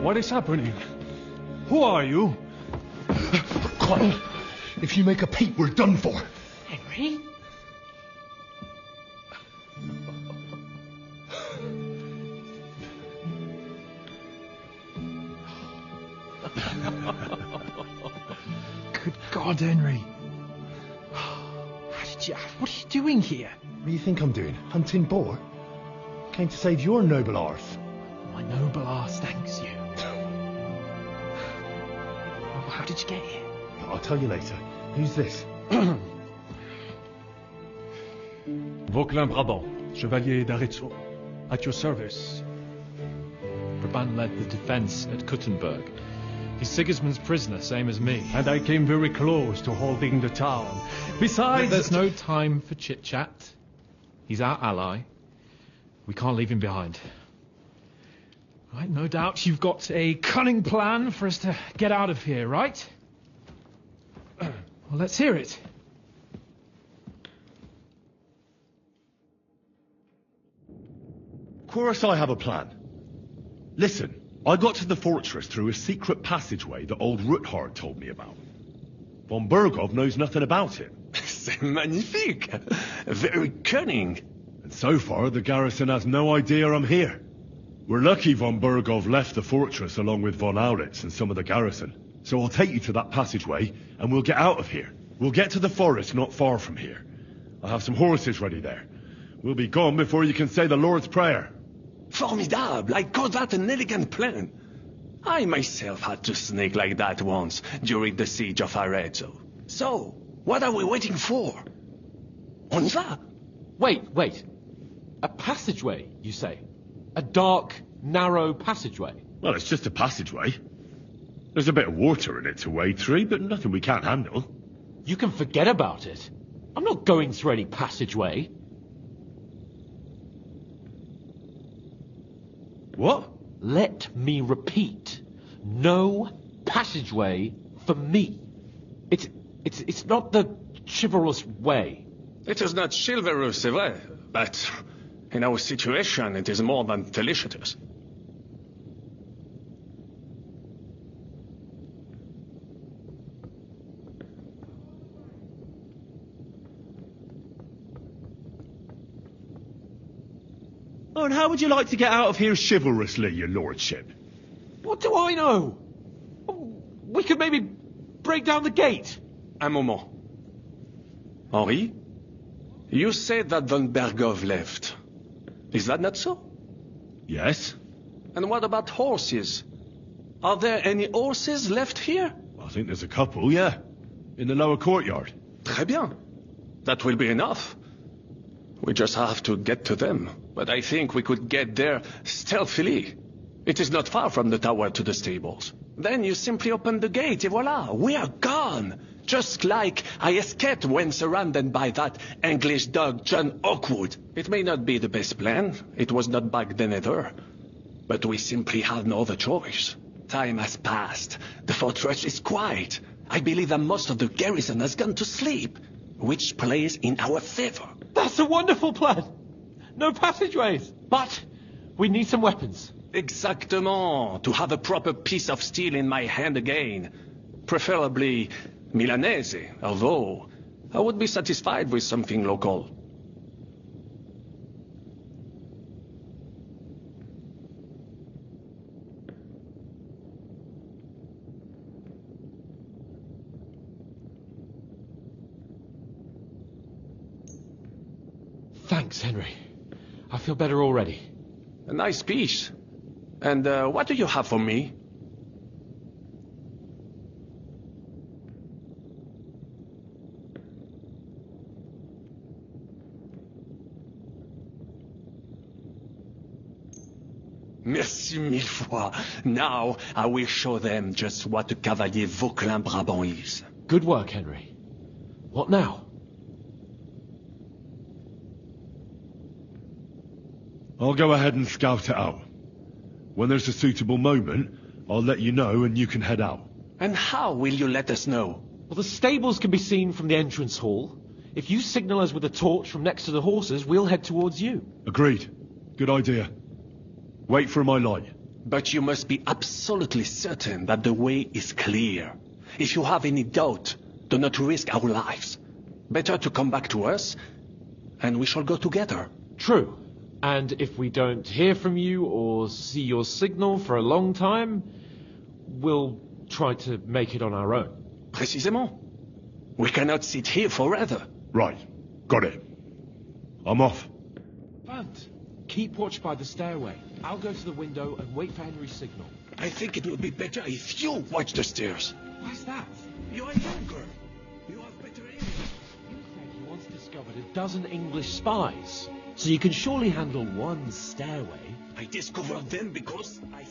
What is happening? Who are you? Quiet. If you make a peep, we're done for. Henry? Good God, Henry. What are you doing here? What do you think I'm doing? Hunting boar? Came to save your noble arse. My noble arse thanks you. How did you get here? I'll tell you later. Who's this? Vauquelin Brabant, Chevalier d'Aretzo. At your service. Brabant led the defense at Kuttenberg. He's Sigismund's prisoner, same as me. And I came very close to holding the town. Besides... There's no time for chit-chat. He's our ally. We can't leave him behind. Right, no doubt you've got a cunning plan for us to get out of here, right? Well, let's hear it. Of course I have a plan. Listen, I got to the fortress through a secret passageway that old Ruthard told me about. Von Bergov knows nothing about it. C'est magnifique! Very cunning. And so far, the garrison has no idea I'm here. We're lucky von Bergov left the fortress along with von Auritz and some of the garrison. So I'll take you to that passageway, and we'll get out of here. We'll get to the forest not far from here. I have some horses ready there. We'll be gone before you can say the Lord's Prayer. Formidable! I call that an elegant plan. I myself had to sneak like that once during the siege of Arezzo. So, what are we waiting for? On va? Wait. A passageway, you say? A dark, narrow passageway? Well, it's just a passageway. There's a bit of water in it to wade through, but nothing we can't handle. You can forget about it. I'm not going through any passageway. What? Let me repeat. No passageway for me. It's not the chivalrous way. It is not chivalrous, c'est vrai, but in our situation it is more than felicitous. Oh, and how would you like to get out of here chivalrously, your lordship? What do I know? We could maybe break down the gate. Un moment. Henri, you said that von Bergov left. Is that not so? Yes. And what about horses? Are there any horses left here? I think there's a couple, yeah. In the lower courtyard. Très bien. That will be enough. We just have to get to them. But I think we could get there stealthily. It is not far from the tower to the stables. Then you simply open the gate, et voila, we are gone. Just like I escaped when surrounded by that English dog John Oakwood. It may not be the best plan. It was not back then either. But we simply have no other choice. Time has passed. The fortress is quiet. I believe that most of the garrison has gone to sleep, which plays in our favor. That's a wonderful plan. No passageways. But we need some weapons. Exactement. To have a proper piece of steel in my hand again. Preferably Milanese, although I would be satisfied with something local. Thanks, Henry. I feel better already. A nice piece. And what do you have for me? Merci mille fois. Now I will show them just what a Cavalier Vauquelin Brabant is. Good work, Henry. What now? I'll go ahead and scout it out. When there's a suitable moment, I'll let you know and you can head out. And how will you let us know? Well, the stables can be seen from the entrance hall. If you signal us with a torch from next to the horses, we'll head towards you. Agreed. Good idea. Wait for my light. But you must be absolutely certain that the way is clear. If you have any doubt, do not risk our lives. Better to come back to us, and we shall go together. True. And if we don't hear from you or see your signal for a long time, we'll try to make it on our own. Précisément. We cannot sit here forever. Right. Got it. I'm off. Vant, keep watch by the stairway. I'll go to the window and wait for Henry's signal. I think it would be better if you watch the stairs. Why's that? You are younger. You have better aim. You said you once discovered a dozen English spies. So you can surely handle one stairway. I discovered them because I...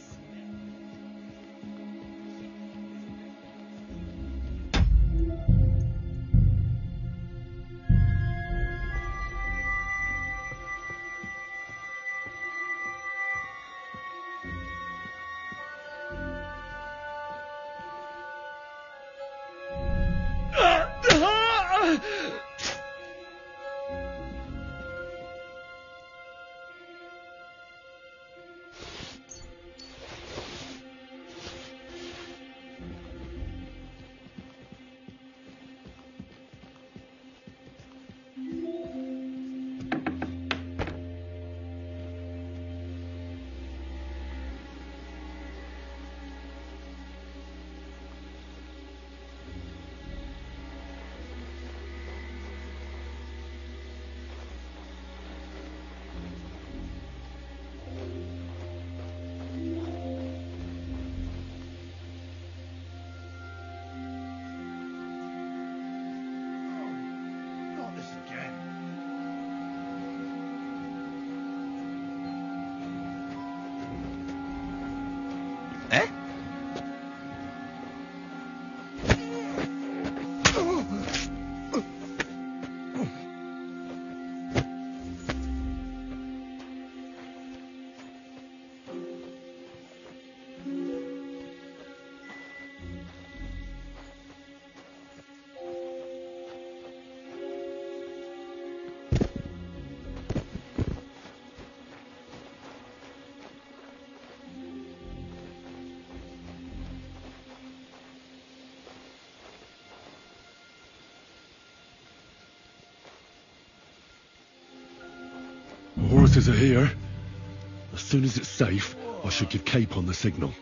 Horses are here. As soon as it's safe, I should give Capon the signal.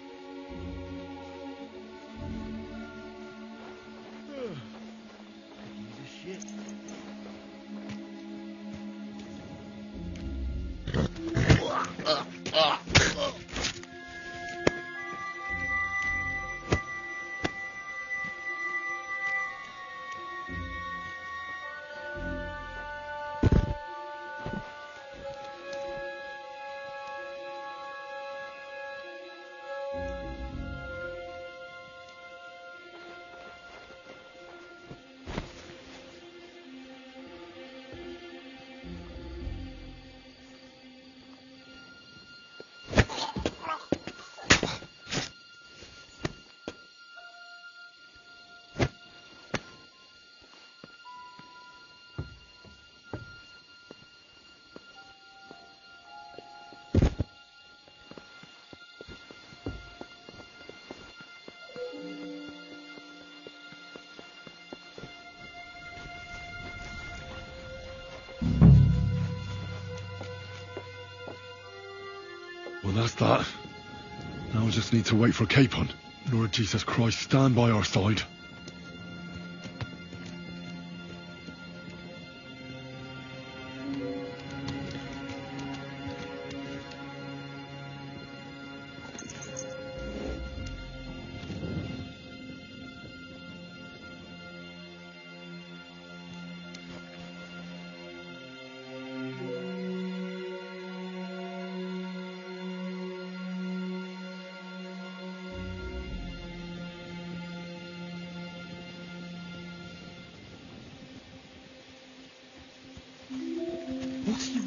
Well, that's that. Now I just need to wait for Capon. Lord Jesus Christ, stand by our side.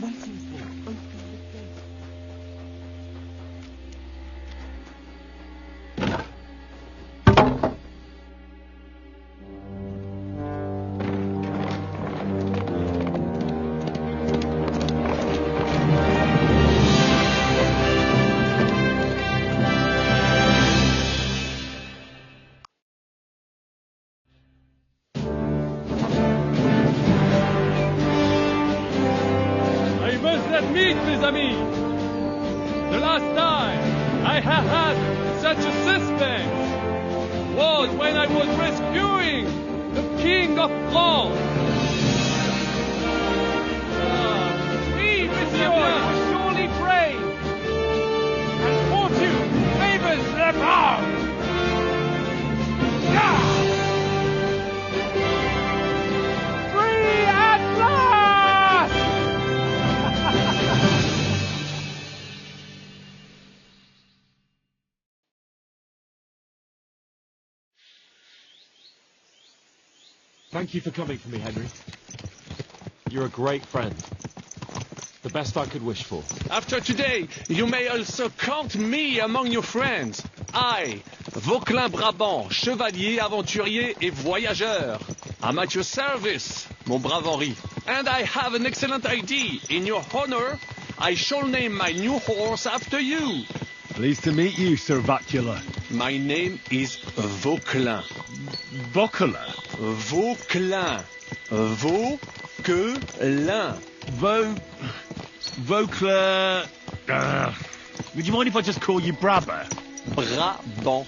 waiting for? Open the gate. I must admit, mes amis, the last time I have had such a suspense was when I was rescuing the King of France. Oui, monsieur, it was surely brave, and fortune favors the brave. Free at last! Thank you for coming for me, Henry. You're a great friend. The best I could wish for. After today, you may also count me among your friends. I, Vauquelin Brabant, chevalier, aventurier et voyageur. I'm at your service, mon brave Henri. And I have an excellent idea. In your honor, I shall name my new horse after you. Pleased to meet you, Sir Vacula. My name is Vauquelin. Vauquelin? Vauquelin. Vauquelin. Vauquelin... would you mind if I just call you Brabber? Brabant.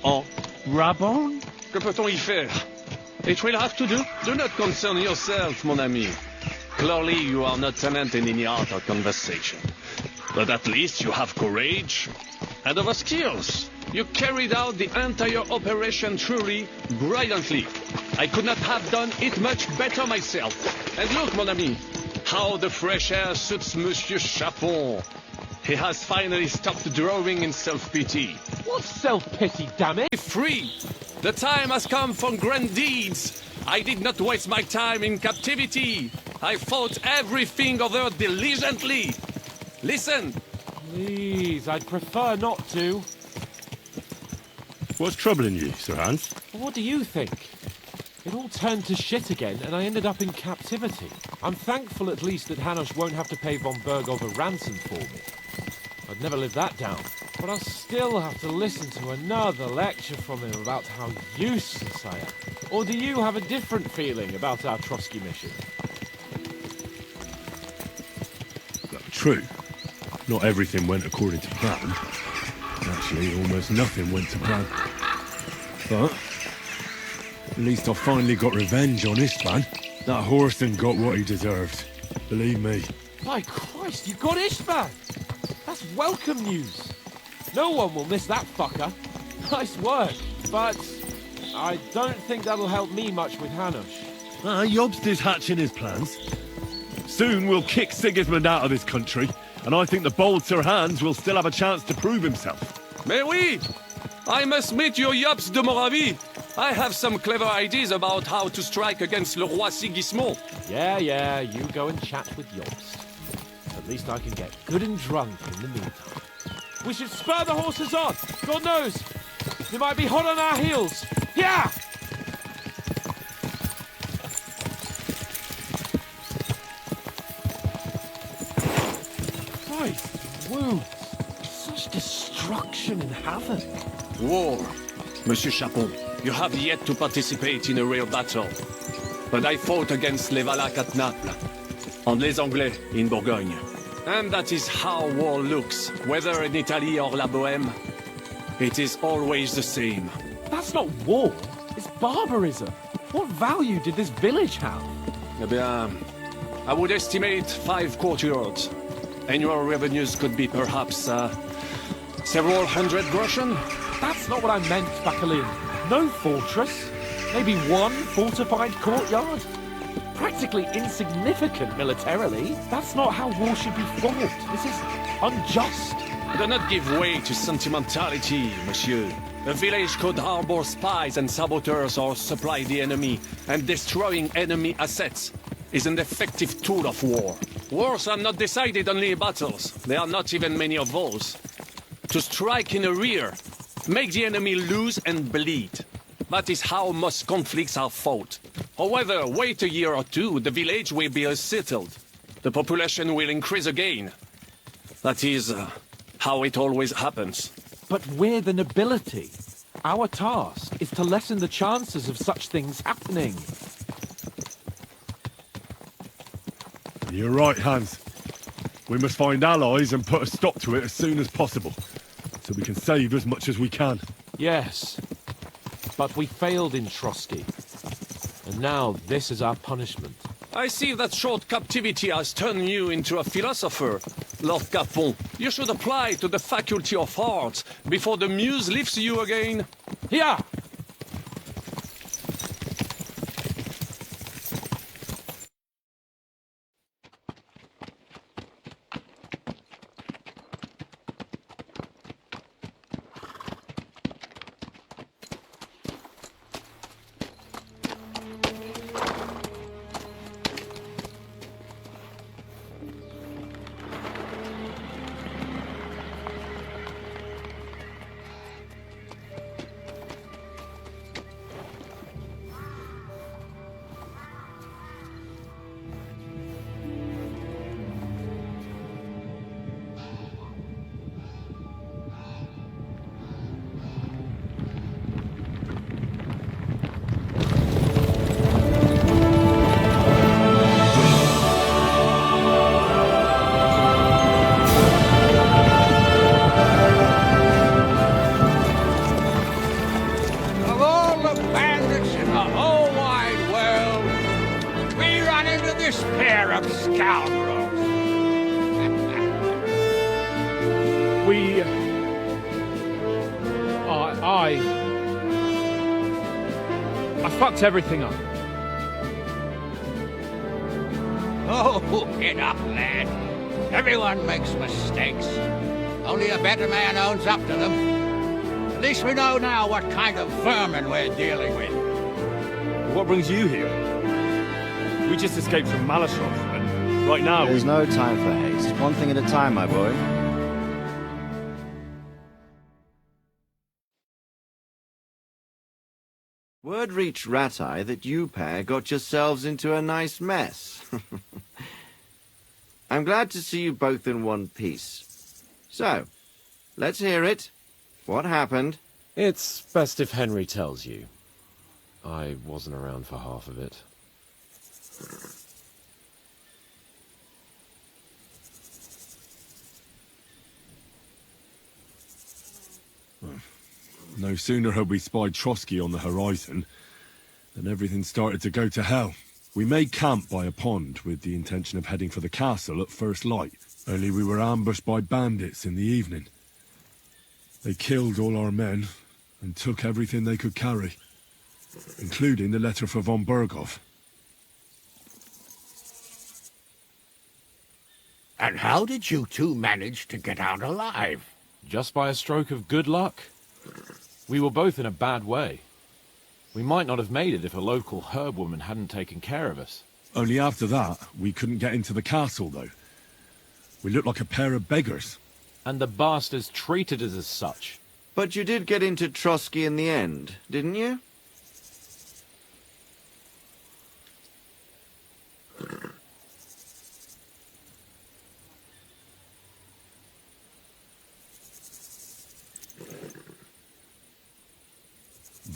En. Brabant? Que peut-on y faire? It will have to do. Do not concern yourself, mon ami. Clearly, you are not talented in the art of conversation. But at least you have courage and other skills. You carried out the entire operation truly brilliantly. I could not have done it much better myself. And look, mon ami, how the fresh air suits Monsieur Capon. He has finally stopped drawing in self-pity. What self-pity, damn it? Free! The time has come for grand deeds. I did not waste my time in captivity. I fought everything over diligently. Listen. Please, I'd prefer not to. What's troubling you, Sir Hans? What do you think? It all turned to shit again, and I ended up in captivity. I'm thankful at least that Hanush won't have to pay von Bergov a ransom for me. I'd never live that down. But I'll still have to listen to another lecture from him about how useless I am. Or do you have a different feeling about our Trotsky mission? True. Not everything went according to plan. Actually, almost nothing went to plan. But at least I finally got revenge on Istvan. That Horsten got what he deserved. Believe me. By Christ, you got Istvan! That's welcome news. No one will miss that fucker. Nice work, but I don't think that'll help me much with Hanush. Jobst is hatching his plans. Soon we'll kick Sigismund out of this country, and I think the bold Sir Hans will still have a chance to prove himself. Mais oui! I must meet your Jobst de Moravie. I have some clever ideas about how to strike against Le Roi Sigismund. Yeah, you go and chat with Jobst. At least I can get good and drunk in the meantime. We should spur the horses on! God knows! They might be hot on our heels! Yeah! Christ, wounds! Such destruction and havoc! War. Monsieur Capon, you have yet to participate in a real battle. But I fought against les Valaques at Naples, and les Anglais in Bourgogne. And that is how war looks, whether in Italy or La Bohème. It is always the same. That's not war, it's barbarism. What value did this village have? Eh bien, I would estimate 5 courtyards. Annual revenues could be perhaps, several hundred groschen. That's not what I meant, Bacalin. No fortress. Maybe one fortified courtyard. Practically insignificant militarily. That's not how war should be fought. This is unjust. Do not give way to sentimentality, monsieur. A village could harbor spies and saboteurs or supply the enemy, and destroying enemy assets is an effective tool of war. Wars are not decided only in battles. There are not even many of those. To strike in the rear, make the enemy lose and bleed. That is how most conflicts are fought. However, wait a year or two, the village will be settled. The population will increase again. That is how it always happens. But we're the nobility. Our task is to lessen the chances of such things happening. You're right, Hans. We must find allies and put a stop to it as soon as possible, so we can save as much as we can. Yes, but we failed in Trotsky. And now this is our punishment. I see that short captivity has turned you into a philosopher, Lord Capon. You should apply to the Faculty of Arts before the muse lifts you again. Here! Of all the bandits in the whole wide world, we run into this pair of scoundrels. We... I fucked everything up. Oh, get up, lad. Everyone makes mistakes. Only a better man owns up to them. At least we know now what kind of vermin we're dealing with. What brings you here? We just escaped from Malashov, and right now There's no time for haste. One thing at a time, my boy. Word reached Rat-Eye that you pair got yourselves into a nice mess. I'm glad to see you both in one piece. So, let's hear it. What happened? It's best if Henry tells you. I wasn't around for half of it. no sooner had we spied Trotsky on the horizon than everything started to go to hell. We made camp by a pond with the intention of heading for the castle at first light, only we were ambushed by bandits in the evening. They killed all our men and took everything they could carry, including the letter for von Berghoff. And how did you two manage to get out alive? Just by a stroke of good luck. We were both in a bad way. We might not have made it if a local herb woman hadn't taken care of us. Only after that, we couldn't get into the castle, though. We looked like a pair of beggars. And the bastards treated us as such. But you did get into Trotsky in the end, didn't you?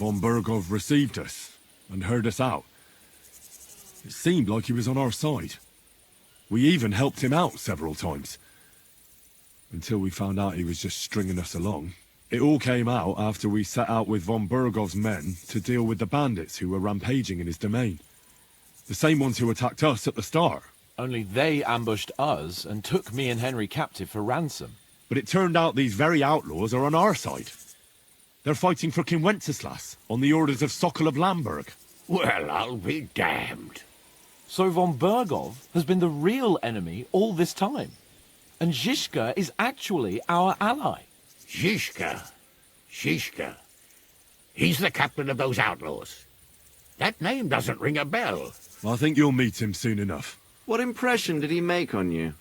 Von Berghoff received us and heard us out. It seemed like he was on our side. We even helped him out several times. Until we found out he was just stringing us along. It all came out after we set out with von Berghoff's men to deal with the bandits who were rampaging in his domain. The same ones who attacked us at the start. Only they ambushed us and took me and Henry captive for ransom. But it turned out these very outlaws are on our side. They're fighting for King Wenceslas on the orders of Sokol of Lamberg. Well, I'll be damned. So von Berghoff has been the real enemy all this time. And Zizka is actually our ally. Zizka. Zizka. He's the captain of those outlaws. That name doesn't ring a bell. I think you'll meet him soon enough. What impression did he make on you?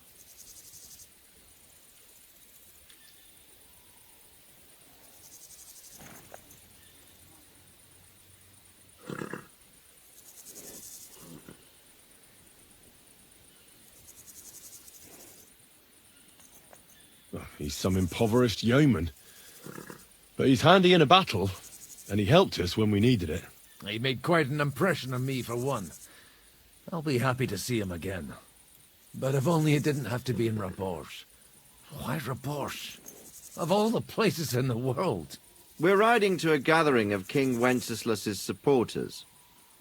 He's some impoverished yeoman. But he's handy in a battle, and he helped us when we needed it. He made quite an impression on me, for one. I'll be happy to see him again. But if only it didn't have to be in Rabosh. Why Rabosh? Of all the places in the world. We're riding to a gathering of King Wenceslas's supporters.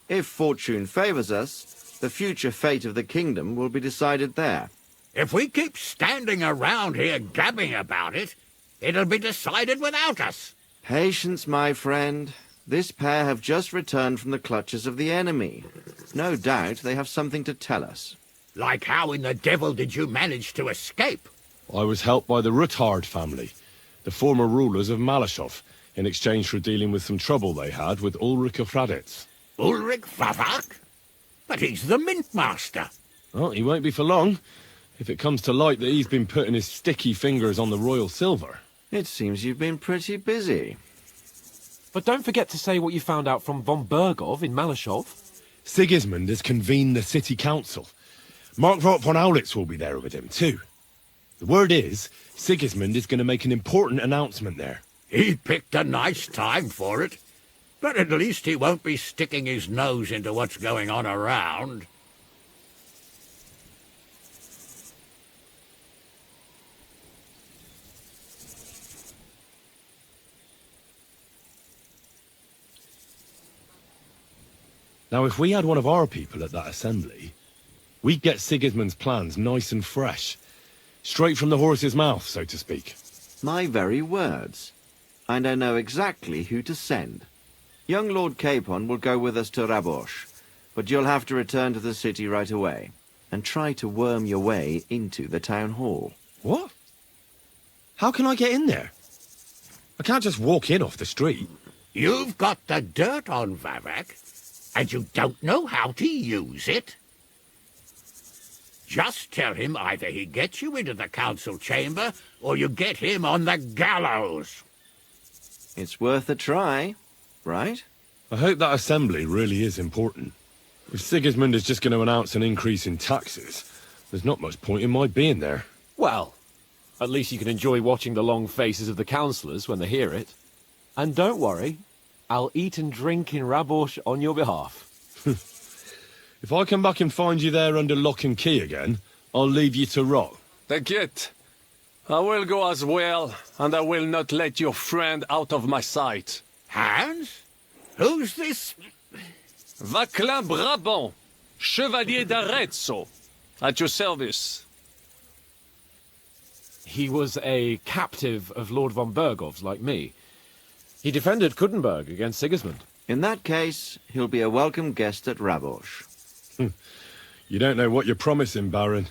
If fortune favors us, the future fate of the kingdom will be decided there. If we keep standing around here gabbing about it, it'll be decided without us. Patience, my friend. This pair have just returned from the clutches of the enemy. No doubt they have something to tell us. Like how in the devil did you manage to escape? I was helped by the Ruthard family, the former rulers of Malashov, in exchange for dealing with some trouble they had with Ulrich of Raditz. Ulrich Vavak? But he's the mint master. Well, he won't be for long, if it comes to light that he's been putting his sticky fingers on the royal silver. It seems you've been pretty busy. But don't forget to say what you found out from von Bergov in Malashov. Sigismund has convened the city council. Markvart von Aulitz will be there with him, too. The word is, Sigismund is going to make an important announcement there. He picked a nice time for it. But at least he won't be sticking his nose into what's going on around. Now, if we had one of our people at that assembly, we'd get Sigismund's plans nice and fresh. Straight from the horse's mouth, so to speak. My very words. And I know exactly who to send. Young Lord Capon will go with us to Rabosh, but you'll have to return to the city right away, and try to worm your way into the town hall. What? How can I get in there? I can't just walk in off the street. You've got the dirt on Vavak, and you don't know how to use it? Just tell him either he gets you into the council chamber, or you get him on the gallows. It's worth a try, right? I hope that assembly really is important. If Sigismund is just going to announce an increase in taxes, there's not much point in my being there. Well, at least you can enjoy watching the long faces of the councillors when they hear it. And don't worry, I'll eat and drink in Rabosh on your behalf. If I come back and find you there under lock and key again, I'll leave you to rot. T'inquiète. I will go as well, and I will not let your friend out of my sight. Hans? Who's this? Vaclin Brabant, Chevalier d'Arezzo, at your service. He was a captive of Lord von Bergov's, like me. He defended Kuttenberg against Sigismund. In that case, he'll be a welcome guest at Rabosh. You don't know what you're promising, Baron.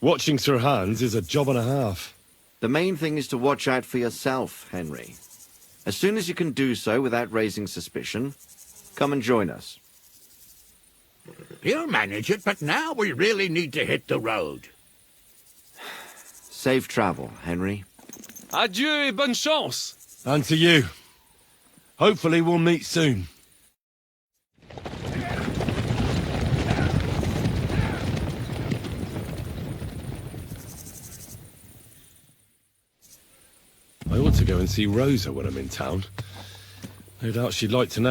Watching Sir Hans is a job and a half. The main thing is to watch out for yourself, Henry. As soon as you can do so without raising suspicion, come and join us. He'll manage it, but now we really need to hit the road. Safe travel, Henry. Adieu et bonne chance. And to you. Hopefully we'll meet soon. I ought to go and see Rosa when I'm in town. No doubt she'd like to know